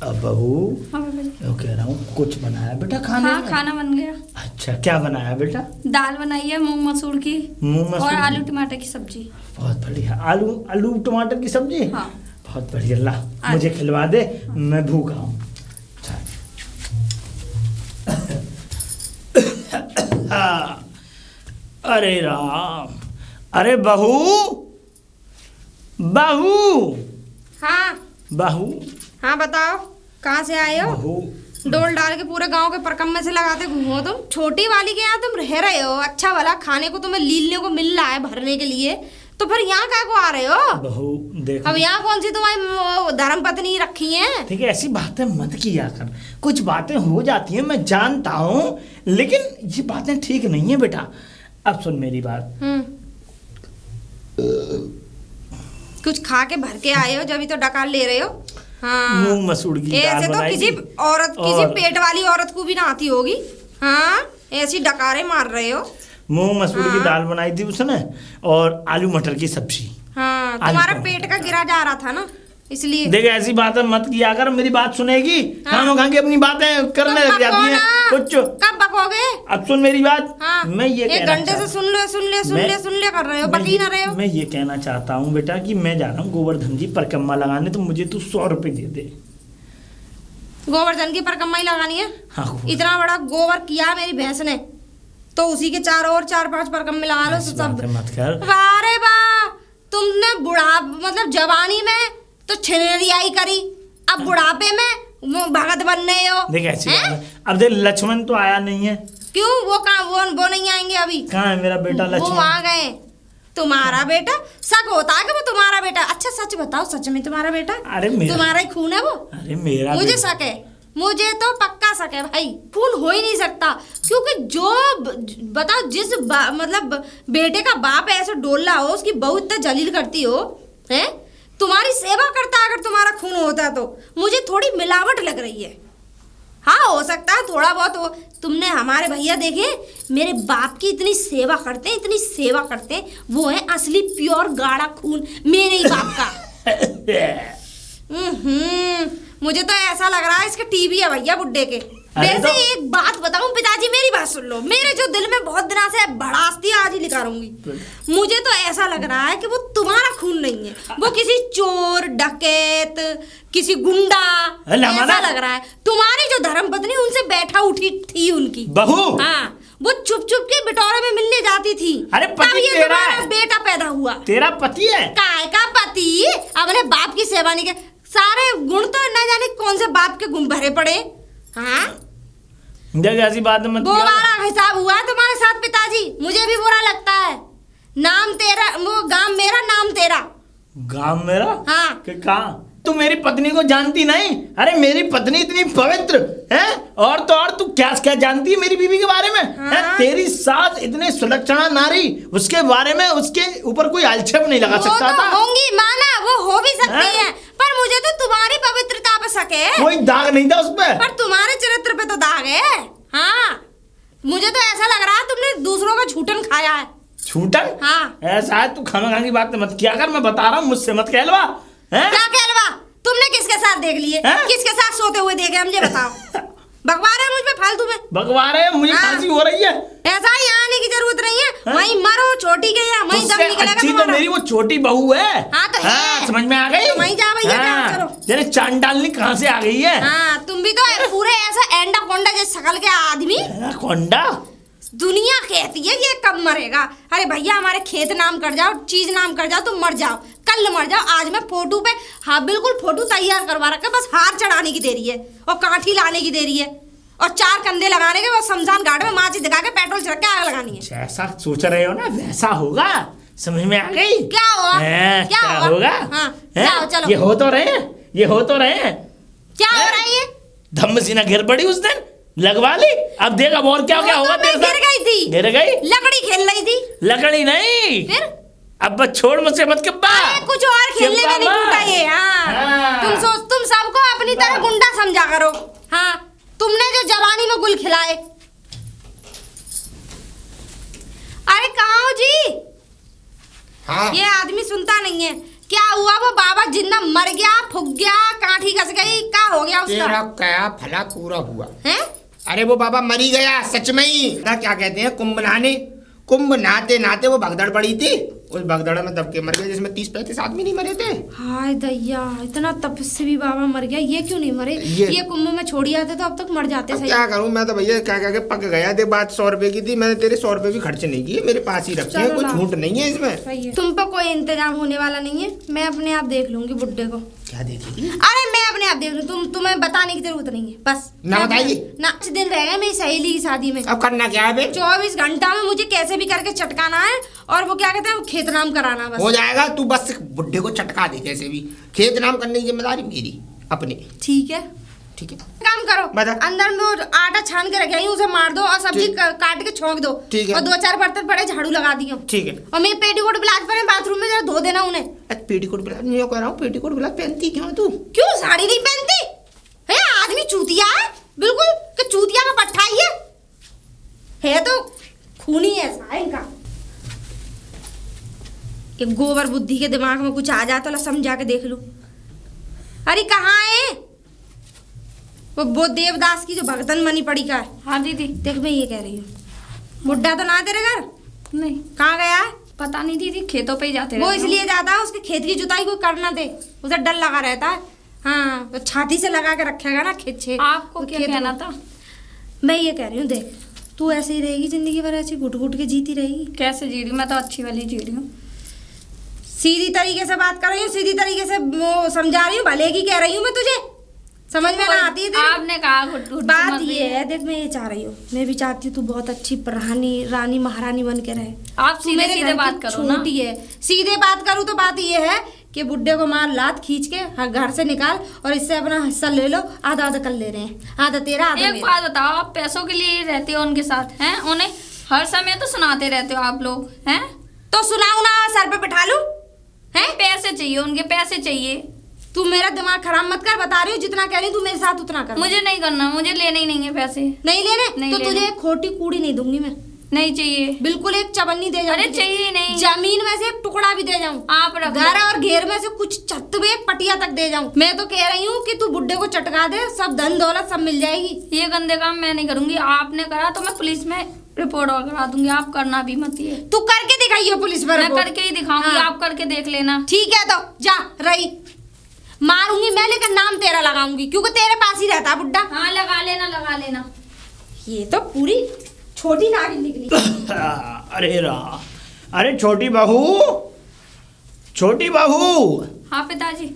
अब बहू हाँ पापा जी। मैं कह रहा हूँ कुछ बनाया बेटा खाने हाँ में? खाना बन गया। अच्छा क्या बनाया बेटा? दाल बनाई है मूंग मसूर की, मूंग मसूर और की? आलू टमाटर की सब्जी। बहुत बढ़िया। आलू आलू टमाटर की सब्जी? हाँ। बहुत बढ़िया। ला मुझे खिलवा दे, मैं भूखा हूँ। अरे राम, अरे बहू, बहू, हाँ बहू, हाँ बताओ कहाँ से आए हो? बहू, डोल डाल के पूरे गांव के परकम्मे से लगाते घूमो तुम। छोटी वाली के यहाँ तुम रह रहे हो, अच्छा वाला खाने को तुम्हें लीलने को मिल रहा है भरने के लिए, तो फिर यहाँ क्या को आ रहे हो? बहू देखो, अब यहाँ कौन सी तुम्हारी धर्म पत्नी रखी है? ठीक है ऐसी बातें मत किया कर, कुछ बातें हो जाती हैं मैं जानता हूँ, लेकिन ये बातें ठीक नहीं है बेटा। अब सुन मेरी बात, कुछ खा के भर के आए हो जब तो डकार ले रहे हो। हाँ मूंग मसूर की दाल ऐसे तो बनाई किसी थी। औरत किसी और- पेट वाली औरत को भी ना आती होगी। हाँ ऐसी डकारे मार रहे हो। मूंग मसूर की हाँ। दाल बनाई थी उसने और आलू मटर की सब्जी। हाँ आलू तुम्हारा टमाटर। पेट का गिरा जा रहा था ना, इसलिए देख ऐसी बातें मत किया कर, मेरी बात सुनेगी? हाँ। खानो खा के अपनी बातें करने तो लग जाती हैं कुछ। कब बकोगे? अब सुन मेरी बात। हाँ। मैं ये एक कहना घंटे से चाहता- सुन ले कर रहे हो, बक ही ना रहे हो। मैं ये कहना चाहता हूँ बेटा कि मैं जा रहा हूँ गोवर्धन जी परिक्रमा लगाने, तो मुझे तू 100 रुपए दे दे। गोवर्धन की परिक्रमा ही लगानी है? हाँ, गोवर्धन। इतना बड़ा गोबर किया मेरी भैंस ने, तो उसी के 4-5 परिक्रमा लगा लो ऐसी सब। बातें मत कर। वारे वाह, तुमने बुढ़ा मतलब जवानी में तो छिनरियाई करी, अब बुढ़ापे में भगत बनने हो। देख ऐसी हैं? बात है। अब देख लक्ष्मण तो आया नहीं है। क्यों? वो कहाँ, वो नहीं आएंगे अभी। कहाँ है मेरा बेटा वो लक्ष्मण? आ गए। तुम्हारा बेटा? शक होता है कि वो तुम्हारा बेटा? अच्छा सच बताओ, सच में तुम्हारा बेटा? अरे मेरा- तुम्हारा ही खून है वो? अरे मेरा मुझे बेटा- शक है, मुझे तो पक्का शक है भाई, खून हो ही नहीं सकता। क्योंकि जो बताओ जिस मतलब बेटे का बाप ऐसे डोला हो, उसकी बहू इतना जलील करती हो, हैं? तुम्हारी सेवा करता अगर तुम्हारा खून होता तो मुझे थोड़ी मिलावट लग रही है। हाँ हो सकता है थोड़ा बहुत हो। तुमने हमारे भैया देखे, मेरे बाप की इतनी सेवा करते हैं, इतनी सेवा करते हैं, वो है असली प्योर गाढ़ा खून मेरे ही बाप का। मुझे तो ऐसा लग रहा है इसके टीवी है भैया बुड्ढे के। वैसे तो- एक बात बताऊं पिताजी, मेरी बात सुन लो, मेरे जो दिल में बहुत दिनों से भड़ास थी आज ही निकालूंगी। मुझे तो ऐसा लग रहा है कि वो तुम्हारा खून नहीं है, वो किसी चोर डकैत, किसी गुंडा, ऐसा लग रहा है। तुम्हारी जो धर्मपत्नी उनसे बैठा उठी थी उनकी बहू। हाँ, वो चुप चुप के बिटोरे में मिलने जाती थी। अरे पति तब ये तेरा तुम्हारा है। बेटा पैदा हुआ। तेरा पति है? काय का पति? अपने बाप की सेवा नहीं के सारे गुण तो न जाने कौन से बाप के गुण भरे पड़े। हाँ, देख ऐसी बात मत वो किया। वाला हिसाब हुआ है तुम्हारे साथ पिताजी, मुझे भी बुरा लगता है। नाम तेरा, वो गांव मेरा, नाम तेरा। गांव मेरा? हाँ। कि कहाँ? तू मेरी पत्नी को जानती नहीं? अरे मेरी पत्नी इतनी पवित्र है, और तो और तू क्या क्या जानती है मेरी बीवी के बारे में? हाँ। है? तेरी सास इतने सुलक्षणा नारी, उसके बारे में उसके ऊपर कोई आक्षेप नहीं लगा सकता वो तो था। होंगी माना, वो हो भी सकती हाँ। है, पर मुझे तो तुम्हारी पवित्रता पे शक है। कोई दाग नहीं था उस पे। पर तुम्हारे चरित्र पे तो दाग है। हाँ, मुझे तो ऐसा लग रहा है तुमने दूसरों का झूठन खाया है। छूटन? हाँ। ऐसा है, तू खाना खाने की बात मत किया कर, मैं बता रहा हूँ, मुझसे मत कहलवा। हैं? क्या कहलवा? तुमने किसके साथ देख लिए? हैं? किसके साथ सोते हुए देखे मुझे बताओ। बकवार है मुझ पे फालतू में। भगवान है, मुझे हाँ। खांसी हो रही है। ऐसा ही आने की जरूरत नहीं है। हाँ? वहीं मरो छोटी के, या वहीं दम उससे निकलेगा अच्छी तो तुम्हारा। मेरी वो छोटी बहू है। हाँ तो है। समझ में आ गई? तो वहीं जा भैया, क्या करो। तेरे चांद डालनी कहाँ से आ गई है? हाँ, तुम भी तो पूरे ऐसा एंडा कोंडा जैसे शकल के आदमी। कोंडा? दुनिया कहती है ये कब मरेगा। अरे भैया हमारे खेत नाम कर जाओ, चीज नाम कर जाओ, तुम मर जाओ, कल मर जाओ। आज मैं फोटो पे, हाँ बिल्कुल फोटो तैयार करवा रखा है, बस हार चढ़ाने की देरी है और काठी लाने की देरी है और 4 कंधे लगाने के, बस शमशान घाट में माची दिखा के पेट्रोल छिड़क के आग लगानी है। जैसा सोच रहे हो ना वैसा होगा। समझ में आ गई? क्या हुआ? हैं? क्या होगा? हाँ, हैं? जाओ, चलो। ये हो तो रहे हैं, ये हो तो रहे हैं। क्या हो रहा है ये? धम्म सीना गिर पड़ी उस दिन, लगवा ली। अब देख अब और क्या क्या वो होगा तो तेरे मैं साथ। गिर गई थी। गिर गई? लकड़ी खेल रही थी। लकड़ी नहीं, फिर अब बस छोड़ मुझसे मत किब्बा। अरे कुछ और खेलने में नहीं किब्बा टूटा मत। ये। हाँ। हाँ। तुम सबको अपनी तरह गुंडा समझा करो। हाँ, तुमने जो जवानी में गुल खिलाए। अरे कहाँ हो जी? हाँ। ये आदमी सुनता नहीं है। क्या हुआ? वो बाबा जिंदा मर गया, फूक गया, काठी घस गई, क्या हो गया उसका? तेरा क्या भला पूरा हुआ? हैं? अरे वो बाबा मरी गया सच में ही ना, क्या कहते हैं, कुंभ नहाने, कुंभ नहाते नहाते वो भगदड़ पड़ी थी, उस भगदड़ में दब के मर गए, जिसमें 30-35 आदमी नहीं मरे थे। हाय दैया, इतना तपस्वी बाबा मर गया, ये क्यों नहीं मरे? ये कुंभ में छोड़ी आते तो अब तक मर जाते। अब सही क्या करूं मैं तो भैया, क्या क्या के पक गया। दे बात 100 रुपए की थी, मैंने तेरे 100 रुपए भी खर्च नहीं किए, मेरे पास ही रखे हैं, चलो कोई लाओ। झूठ नहीं है इसमें। सही है। तुम पर कोई इंतजाम होने वाला नहीं है, मैं अपने आप देख लूंगी बुड्ढे को। क्या देखेगी? अरे मैं अपने आप देख लूं, तुम्हें बताने की जरूरत नहीं है, बस। ना बताइए। ना, कुछ दिन रह गए मेरी सहेली की शादी में। अब करना क्या है बे? 24 घंटा में मुझे कैसे भी करके चटकाना है, और वो क्या कहते हैं, वो खेत नाम कराना बस। हो जाएगा, तू बस बुड्ढे को चटका दे कैसे भी। खेत नाम करने की जिम्मेदारी मेरी अपनी। ठीक है, ठीक है, काम करो। बता। अंदर में वो आटा छान के रखे हैं, उसे मार दो और सब्जी ठीक। काट के छोंक दो। ठीक है। और 2-4 बर्तन पड़े झाड़ू लगा दियो। ठीक है। और मेरे पेटीकोट ब्लाउज पहने बाथरूम में, जरा धो देना उन्हें। पेटीकोट ब्लाउज मैं कह रहा हूँ, पेटीकोट ब्लाउज पहनती क्यों तू? क्यों साड़ी नहीं पहनती? है आदमी चूतिया है बिल्कुल, कि चूतिया का पट्टा ही है तो खूनी ऐसा है इनका। ये गोबर बुद्धि के दिमाग में कुछ आ जाता, ला समझा के देख लूं। अरे कहाँ है वो देवदास की जो भगतन बनी पड़ी का है। हाँ दीदी। देख मैं ये कह रही हूँ, बुड्ढा तो ना तेरे घर? नहीं। कहाँ गया है? पता नहीं दीदी, खेतों पे ही जाते वो रहते हैं। इसलिए जाता है उसके खेत की जुताई कोई कर ना दे, उसे डर लगा रहता है। हाँ तो छाती से लगा के रखेगा ना खेत। आपको तो क्या खेत कहना में- था? मैं ये कह रही हूँ, देख तू ऐसे ही रहेगी जिंदगी भर, ऐसे घुट घुट के जीती रहेगी? कैसे जी रही हूँ? मैं तो अच्छी वाली जी रही हूँ। सीधी तरीके से बात कर रही हूँ, सीधी तरीके से वो समझा रही हूँ, भले की कह रही हूँ मैं तुझे, समझ में ना आती है तेरी? आपने कहा घुट घुट बात मत ये रही। है, देख मैं ये चाह रही हूँ, मैं भी चाहती हूँ तू बहुत अच्छी रानी महारानी बन के रहे। आप तू सीधे मेरे सीधे घर की बात करो ना। छोटी है, सीधे बात करूँ तो बात ये है कि बुड्ढे को मार लात खींच के घर से निकाल और इससे अपना हिस्सा ले लो, आधा आधा कर ले रहे हैं, आधा तेरा आधा एक मेरा। बात बताओ, आप पैसों के लिए रहते हो उनके साथ हैं? उन्हें हर समय तो सुनाते रहते हो आप लोग हैं? तो सुनाऊ ना, सर पे बिठा लूं? हैं? पैसे चाहिए, उनके पैसे चाहिए। तू मेरा दिमाग खराब मत कर, बता रही हूँ जितना कह रही हूँ तू मेरे साथ उतना कर। मुझे नहीं करना, मुझे लेने ही नहीं है पैसे। नहीं लेने? नहीं तो लेने। तुझे एक खोटी कूड़ी नहीं दूंगी मैं, नहीं चाहिए। बिल्कुल एक चवन्नी दे जाऊं अरे तुझे। चाहिए नहीं। जमीन में से एक टुकड़ा भी दे जाऊं, आप रख लो। घर और घेर में से कुछ छत में एक पटिया तक दे जाऊं। मैं तो कह रही हूँ कि तू बुड्ढे को चटका दे, सब धन दौलत सब मिल जाएगी। ये गंदे काम मैं नहीं करूंगी। आपने करा तो मैं पुलिस में रिपोर्ट करा दूंगी। आप करना भी मत ये। तू करके दिखाइयो पुलिस पर मैं रिपोर्ट। करके ही दिखाऊंगी। हाँ। आप करके देख लेना। ठीक है तो जा रही, मारूंगी मैं लेकिन नाम तेरा लगाऊंगी, क्योंकि तेरे पास ही रहता बुड्ढा। हाँ लगा लेना, लगा लेना। ये तो पूरी छोटी नागिन निकली। अरे अरे छोटी बहू, छोटी बहू। हाँ पिताजी।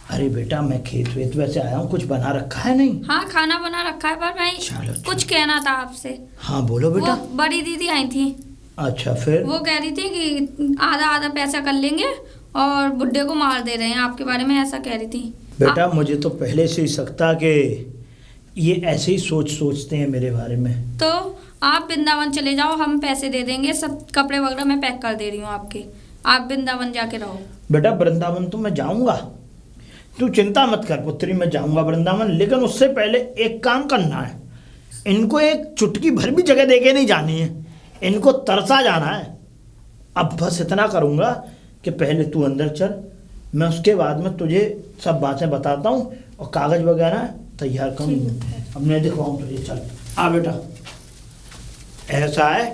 अरे बेटा मैं खेत वेत वैसे आया हूँ, कुछ बना रखा है नहीं? हाँ खाना बना रखा है, पर मैं चलो, कुछ कहना था आपसे। हाँ बोलो बेटा। वो बड़ी दीदी आई थी, अच्छा फिर? वो कह रही थी कि आधा आधा पैसा कर लेंगे और बुड्ढे को मार दे रहे हैं आपके बारे में, ऐसा कह रही थी। बेटा मुझे तो पहले से ही सकता कि ये ऐसे ही सोचते हैं मेरे बारे में। तो आप वृंदावन चले जाओ, हम पैसे दे देंगे, सब कपड़े वगैरह मैं पैक कर दे रही हूँ आपके। आप वृंदावन जाके रहो। बेटा वृंदावन तो मैं जाऊंगा, तू चिंता मत कर पुत्री, मैं जाऊंगा वृंदावन, लेकिन उससे पहले एक काम करना है। इनको एक चुटकी भर भी जगह देके नहीं जानी है, इनको तरसा जाना है। अब बस इतना करूंगा कि पहले तू अंदर चल, मैं उसके बाद में तुझे सब बातें बताता हूँ और कागज वगैरह तैयार करूँ। अब मैं दिखवाऊँ तुझे, चल आ बेटा। ऐसा है,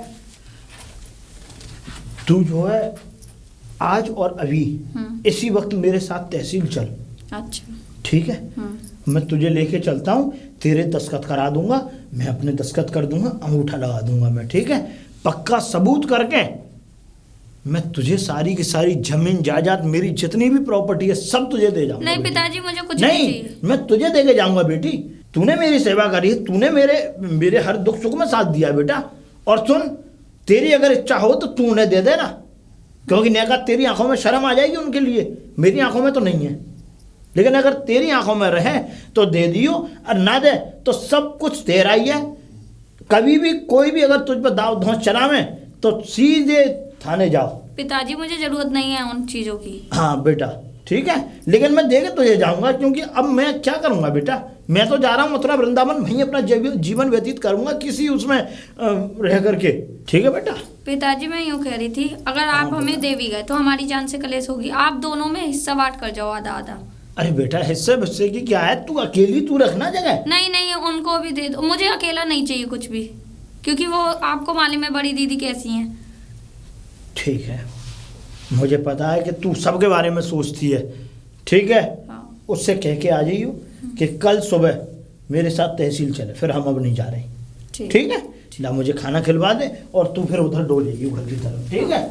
तू जो है आज और अभी इसी वक्त मेरे साथ तहसील चल। अच्छा ठीक है? मैं तुझे लेके चलता हूँ, तेरे दस्तखत करा दूंगा, मैं अपने दस्तखत कर दूंगा, अंगूठा लगा दूंगा मैं। ठीक है? पक्का सबूत करके मैं तुझे सारी की सारी जमीन जायदाद, मेरी जितनी भी प्रॉपर्टी है सब तुझे दे जाऊंगा। नहीं पिताजी मुझे कुछ नहीं नहीं, चाहिए। मैं तुझे देके जाऊंगा बेटी। तूने मेरी सेवा करी है, तूने मेरे हर दुख सुख में साथ दिया बेटा। और सुन, तेरी अगर इच्छा हो तो तू उन्हें दे देना, क्योंकि नेका तेरी आंखों में शर्म आ जाएगी उनके लिए, मेरी आंखों में तो नहीं है। लेकिन अगर तेरी आंखों में रहे तो दे दियो, और ना दे तो सब कुछ तेरा ही है। कभी भी कोई भी अगर तुझ पर दाव धौंस चलावे तो सीधे थाने जाओ। पिताजी मुझे जरूरत नहीं है उन चीजों की। हाँ बेटा ठीक है, लेकिन मैं देके तुझे जाऊंगा, क्योंकि अब मैं क्या करूंगा बेटा, मैं तो जा रहा हूँ मथुरा वृंदावन, वहीं अपना जीवन व्यतीत करूंगा किसी उसमें रह करके। ठीक है बेटा? पिताजी मैं यूँ कह रही थी, अगर आप हमें दे भी गए तो हमारी जान से कलेश होगी। आप दोनों में हिस्सा बांट कर जाओ, आधा आधा। अरे बेटा हिस्से की क्या है, तू अकेली तू रखना जगह। नहीं नहीं, उनको भी दे दो, मुझे अकेला नहीं चाहिए कुछ भी, क्योंकि वो आपको मालूम है बड़ी दीदी कैसी हैं। ठीक है, मुझे पता है कि तू सबके बारे में सोचती है। ठीक है? हाँ। उससे कह के आ जाइयो कि कल सुबह मेरे साथ तहसील चले, फिर हम अब नहीं जा रहे। ठीक है? ला मुझे खाना खिलवा दे और तू फिर उधर डोलेगी घर की तरफ। ठीक है?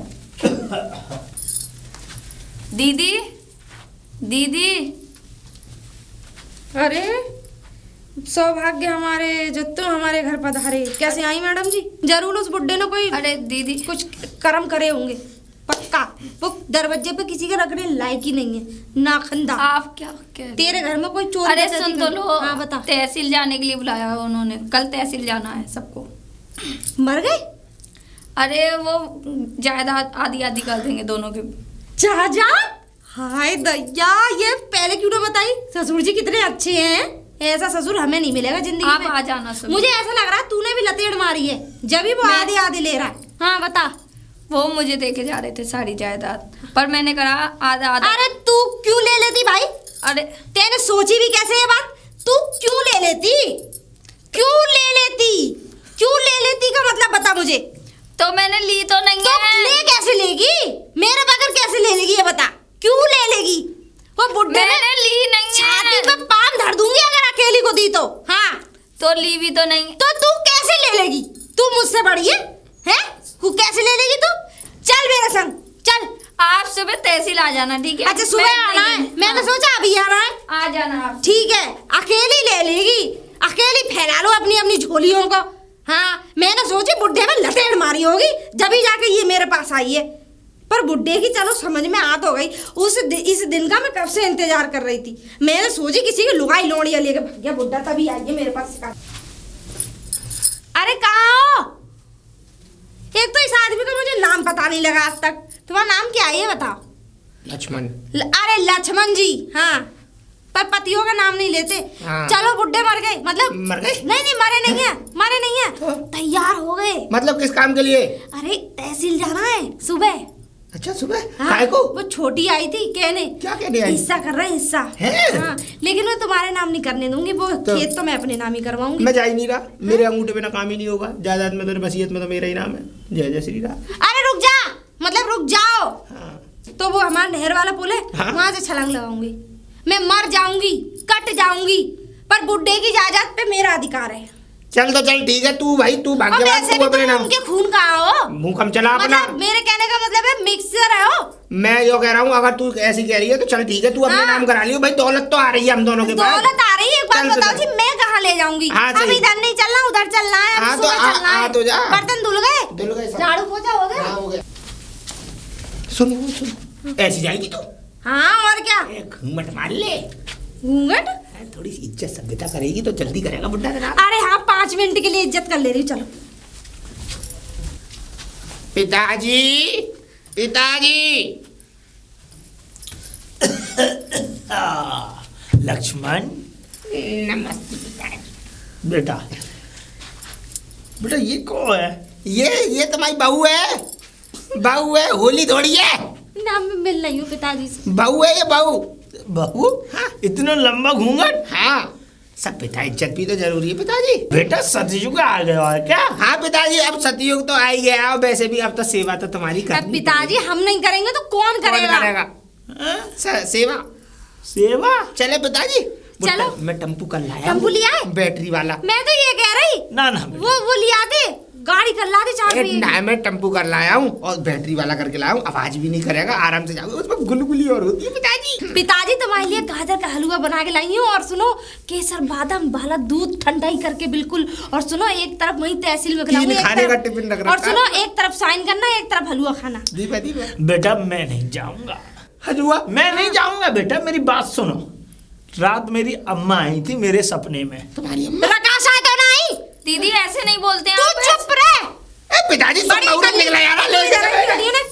दीदी दीदी। अरे सौभाग्य हमारे जो तुम हमारे घर पधारे। कैसे आई मैडम जी? जरूर उस बुड्ढे ने कोई अरे दीदी कुछ कर्म करे होंगे पक्का। वो दरवाजे पे किसी के रखने लायक ही नहीं है, नाखंदा। आप क्या कह तेरे घर में कोई चोर अरे डकैती सुन तो कर- लो, हाँ बता। तहसील जाने के लिए बुलाया है उन्होंने, कल तहसील जाना है सबको। मर गए? अरे वो जायदाद आधी आधी कर देंगे दोनों के। जा हाय दैया, ये पहले क्यों ना बताई? ससुर जी कितने अच्छे हैं, ऐसा ससुर हमें नहीं मिलेगा जिंदगी आप में। आ जाना सब। मुझे ऐसा लग रहा है तूने भी लतेड़ मारी है, जब भी वो मैं- आधी आधी ले रहा है। हाँ बता। वो मुझे देके जा रहे थे सारी जायदाद, पर मैंने कहा आधा आधा। अरे तू क्यों ले लेती भाई? अरे तेने सोची भी कैसे ये बात? तू क्यों ले लेती? क्यों ले लेती? क्यों ले लेती का मतलब बता मुझे। तो मैंने ली तो नहीं तो है। ले कैसे लेगी? मेरे बगैर कैसे ले लेगी ये बता? क्यों ले लेगी? वो बुड्ढे मैंने ली नहीं छाती है। पे पाम धर दूंगी अगर अकेली को दी तो। हाँ तो ली भी तो नहीं। तो तू कैसे ले लेगी? तू मुझसे बड़ी है? हैं? तू कैसे ले लेगी तू? चल मेरे संग चल। आप सुबह तहसील आ जाना, ठीक है? अच्छा सुबह आना है? मैंने सोचा अभी आना है। आ जाना आप। ठीक है, अकेली ले लेगी, अकेली फैला लो अपनी अपनी झोलियों को। हाँ मैंने सोची बुड्ढे में लतेड़ मारी होगी जब ही जाके ये मेरे पास आई है, पर बुड्ढे की चलो समझ में आ तो गई। इस दिन का मैं कब से इंतजार कर रही थी। मैंने सोची किसी की लुगाई लोड़िया लेके भाग गया बुड्ढा, तभी आई है मेरे पास। अरे कहाँ हो? एक तो इस आदमी का मुझे नाम पता नहीं लगा आज तक। तुम्हारा नाम क्या है ये बताओ? लक्ष्मण। अरे लक्ष्मण जी। हाँ पर पतियों का नाम नहीं लेते। हाँ। चलो बुड्ढे मर गए, मतलब मर गए? नहीं नहीं मरे नहीं है, मरे नहीं है, तो? तैयार हो गए। मतलब किस काम के लिए? अरे तहसील जाना है सुबह। अच्छा सुबह? हाँ, काय को? वो छोटी आई थी कहने। क्या कहने आई? हिस्सा कर रहे हैं हिस्सा। है? हाँ लेकिन मैं तुम्हारे नाम नहीं करने दूंगी, वो तो? खेत तो मैं अपने नाम ही करवाऊंगी। मैं जा ही नहीं रहा, मेरे अंगूठे बिना काम ही नहीं होगा। जायदाद में तो वसीयत में तो मेरा ही नाम है, जय जय श्री राम। अरे रुक जा, मतलब रुक जाओ। हाँ। तो वो हमारा नहर वाला पुल है, हाँ? वहां से छलांग लगाऊंगी। मैं मर जाऊंगी, कट जाऊंगी, पर बुड्ढे की जायदाद पे मेरा अधिकार है। चल तो चल ठीक है, तू भाई तू भाग और जा, वैसे तू भी अपने तुम नाम। उनके खून का हो, मुंह कम चला अपना। मतलब मेरे कहने का मतलब है मिक्सर है हो। मैं जो कह रहा हूँ, अगर तू ऐसी कह रही है तो चल ठीक है, तू अपने हाँ। नाम करा लियो भाई। दौलत तो आ रही है हम दोनों के पास। दौलत आ रही है, एक बात चल तो बताओ चल। जी, मैं कहाँ ले जाऊंगी? हाँ, हम सही। इधर नहीं चलना, उधर चलना है, हाँ, हमें तो सुबह चलना है। तो जा। बर्तन धुल गए? धुल गए सब। झाड़ू पोछा हो गया? हाँ, हो गया। सुन ऐसी जाएगी तो हाँ और क्या? एक घूंघट मार ले, घूंघट? थोड़ी सी इज्जत सभ्यता करेगी तो जल्दी करेगा बुड्ढा तेरा। अरे हाँ 5 मिनट के लिए इज्जत कर ले रही हूँ, चलो। पिताजी, पिताजी। लक्ष्मण नमस्ते पिताजी। बेटा, बेटा ये कौन है? ये तुम्हारी बहू है, बहू है, होली थोड़ी है। ना मैं मिल रही हूँ पिताजी से। बहू है ये, बहू। बहू? हाँ। इतना लंबा घूंघट? हाँ सब पिता, इज्जत भी तो जरूरी है पिताजी। बेटा सतयुग आ गया है क्या? हाँ पिताजी, अब सतयुग तो आ ही गया, और वैसे भी अब तो सेवा तो तुम्हारी अब करनी पिताजी हम नहीं करेंगे तो कौन पड़ेगी। कौन करेगा? करेगा? हाँ? सेवा। सेवा? चले पिताजी। चलो। मैं टम्पू कल लाया टम्पू हूँ, लिया है? बैटरी वाला। मैं तो ये कह रही, ना ना बेटा। वो लिया दे, गाड़ी कर ला दे 4 ए, पहिए। ना मैं टम्पू कर लाया हूँ और बैटरी वाला करके लाया हूँ, आवाज भी नहीं करेगा, आराम से जाओगे, उसमें गुलगुली और होती है पिताजी। पिताजी तुम्हारे लिए गाजर का हलवा बना के लाई हूँ, और सुनो केसर बादाम वाला दूध ठंडाई करके बिल्कुल। और सुनो एक तरफ वही तहसील में खिलाऊंगी, एक खाने का तरफ- टिफिन रख और रखा सुनो एक तरफ साइन करना, एक तरफ हलवा खाना। दीपा दीपा बेटा मैं नहीं जाऊंगा, हजुआ। मैं नहीं जाऊंगा बेटा। मेरी बात सुनो, रात मेरी अम्मा आई थी मेरे सपने में। तुम्हारी अम्मा? रकाशा तो नहीं? दीदी ऐसे नहीं बोलते हैं तू आप। चुप रह। ए पिताजी सब बड़ी औरत कली- निकला यार, ले इधर जा। खड़ी है ना?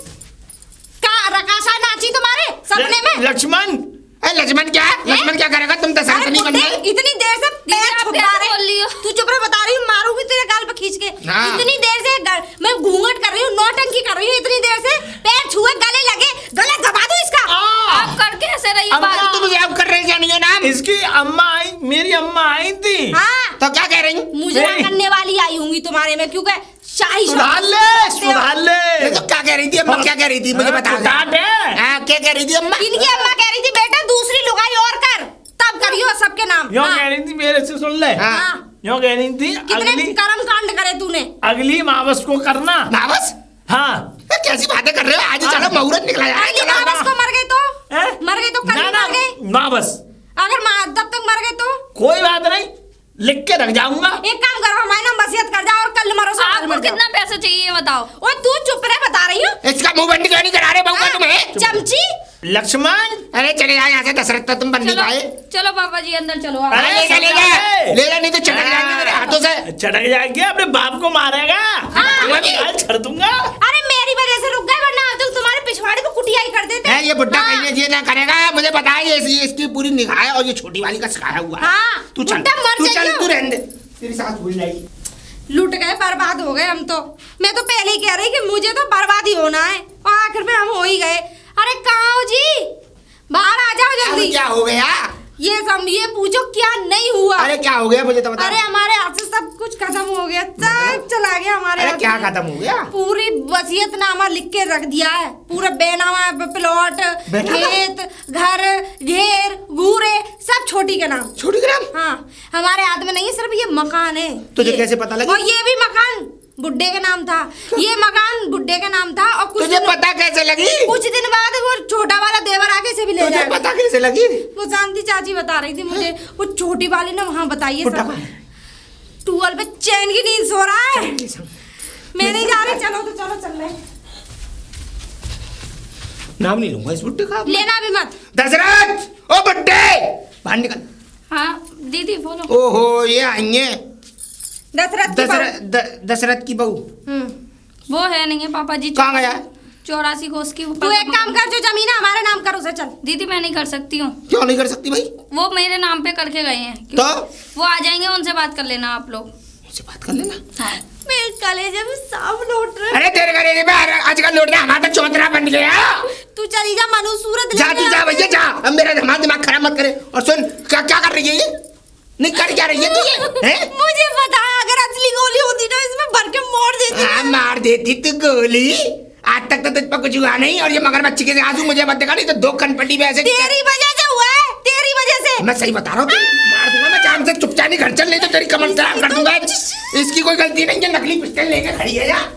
का रकाशा नाची तुम्हारे सपने में? लक्ष्मण, ए लक्ष्मण क्या? लक्ष्मण क्या करेगा? तुम तो अरे सनसनी बन बुड्ढे, गए। इतनी देर से दीदी, पैर आप छुपा कैसे रहे। बोल रही हो? तू चुप रह, बता रही हूँ, मारूंगी तेरे गाल पे खींच के। हाँ। इतनी देर से मैं घूंघट कर रही हूँ, नौटंकी कर रही हूँ, इतनी देर से पैर छुए, गले लगे, गला दबा दूं इसका। आप करके ऐसे रहिए अम्मा। बात। तुम मुझे अब कर रहे जानी हो नाम? इसकी अम्मा आई, मेरी अम्मा आई थी। हाँ तो क्या कह रही? मुजरा नहीं। करने वाली आई होंगी तुम्हारे में, क्योंकि शाही सुधार ले, सुधार ये ले। तो क्या कह रही थी अम्मा? क्या कह रही थी मुझे बता दे। सुधार दे। हाँ क्या कह रही थी अम्मा? इनकी अम्मा कह रही थी बेटा दूसरी लुगाई और कर, तब करियो सबके नाम। यो हाँ। कह रही थी, मेरे से सुन ले। हाँ। हाँ। यो कह रही थी कितने अगली कर्म कांड करे तूने। अगली मावस को करना। मावस? हाँ। ये कैसी बातें कर रहे हो? आज ही चलो मुहूर्त निकला यार। अगली चलो। मावस को मर गए तो हैं? मर गए तो कल ना ही ना मर गए। मावस अगर तब तक मर गए तो कोई बात नहीं, लिख के रख जाऊंगा। एक काम करो, हमारे नाम वसीयत कर जाओ और कल मरो सो कल आपको मर जाओ। कितना पैसा चाहिए ये बताओ। ओ तू चुप रह, बता रही हूँ। इसका मुंह बंद क्यों नहीं करा रहे बहू का तुम्हें? चमची। लक्ष्मण, अरे चले जाओ यहाँ से, दशरथ तो तुम बन नहीं चलो पाए। चलो पापा जी अंदर चलो आप। अरे, ले जा ले जा ले जा, नहीं तो चटक जाएंगे तेरे हाथों से। चढ़क जाएगी, अपने बाप को मारेगा। हाँ। गाल छड़ दूंगा। अरे मेरी वजह से रुक गए, वरना अब तक तुम्हारे पिछवाड़े को कुटियाई कर देते। है ये बुड्ढा हाँ। कहीं ये ना करेगा, मुझे पता है। ये इसकी पूरी निगाह है और ये छोटी वाली का सिखाया हुआ है। हाँ, तू चल, बुड्ढा मर तू चल, जाइयो। तू रहने दे, तेरी सास भूल जाएगी। लुट गए, बर्बाद हो गए हम तो। मैं तो पहले ही कह रही कि मुझे तो बर्बाद ही होना है और आखिर में हम हो ही गए। अरे कहाँ हो जी, बाहर आ जाओ जल्दी। क्या हो गया? ये पूछो क्या नहीं हुआ। अरे क्या हो गया मुझे तो बता। अरे हमारे हाथ से सब कुछ खत्म हो गया, सब चला गया हमारे अरे हाथ क्या से। खत्म हो गया? पूरी वसीयतनामा लिख के रख दिया है, पूरा बेनामा, प्लॉट, खेत, घर, ढेर, घूरे सब छोटी के नाम। छोटी के नाम? हाँ, हमारे हाथ में नहीं है, सिर्फ ये मकान है। तुझे कैसे पता लगा? और ये भी मकान बुड्ढे के नाम था, ये मकान बुड्ढे के नाम था। और तुझे पता कैसे लगी? कुछ दिन बाद वो छोटा वाला देवर आके से भी ले तुझे जाएगा। पता कैसे लगी? वो शांति चाची बता रही थी मुझे, वो छोटी वाली ना वहाँ बताइए सब। टूअल पे चैन की नींद सो रहा है। मैं नहीं जा रही, चलो तो चलो, चल रहे। नाम नहीं लूंगा इस बुड्ढे का। लेना भी मत। दशरथ, ओ बुड्ढे बाहर निकल। हाँ दीदी बोलो। ओहो ये आएंगे दशरथ दशरथ की बहू। वो है नहीं है पापा जी। कहाँ गया? 84 कोस की। तू एक काम कर, जो जमीन है हमारे नाम कर उसे। चल दीदी मैं नहीं कर सकती हूँ। क्यों नहीं कर सकती भाई? वो मेरे नाम पे करके गए हैं। तो वो आ जाएंगे, उनसे बात कर लेना आप लोग। मुझसे बात कर लेना। हाँ। मेरे कलेजे में सांप लौट रहा है। अरे तेरे कलेजे में आजकल लौट रहा, हमारा तो चौतरा बन गया। तू चली जा मनु, सूरत जा तू, जा भैया जा, अब मेरा दिमाग खराब मत करे। और सुन, क्या क्या कर रही है ये? नहीं कर क्या रही है तू ये? हैं? मुझे पता है, अगर असली गोली होती तो इसमें भर के मार देती। हाँ मार देती तू गोली। आज तक तो तुझ पर कुछ हुआ नहीं, और ये मगरमच्छ के आंसू मुझे मत दिखा, नहीं तो 2 कनपट्टी में ऐसे। तेरी वजह से हुआ है, तेरी वजह से। मैं सही बता रहा हूँ, मार दूंगा मैं जान से। चुपचाप नहीं घर चल, नहीं तो तेरी कमर खराब कर दूंगा। इसकी कोई गलती नहीं है, नकली पिस्टल लेके खड़ी है यार।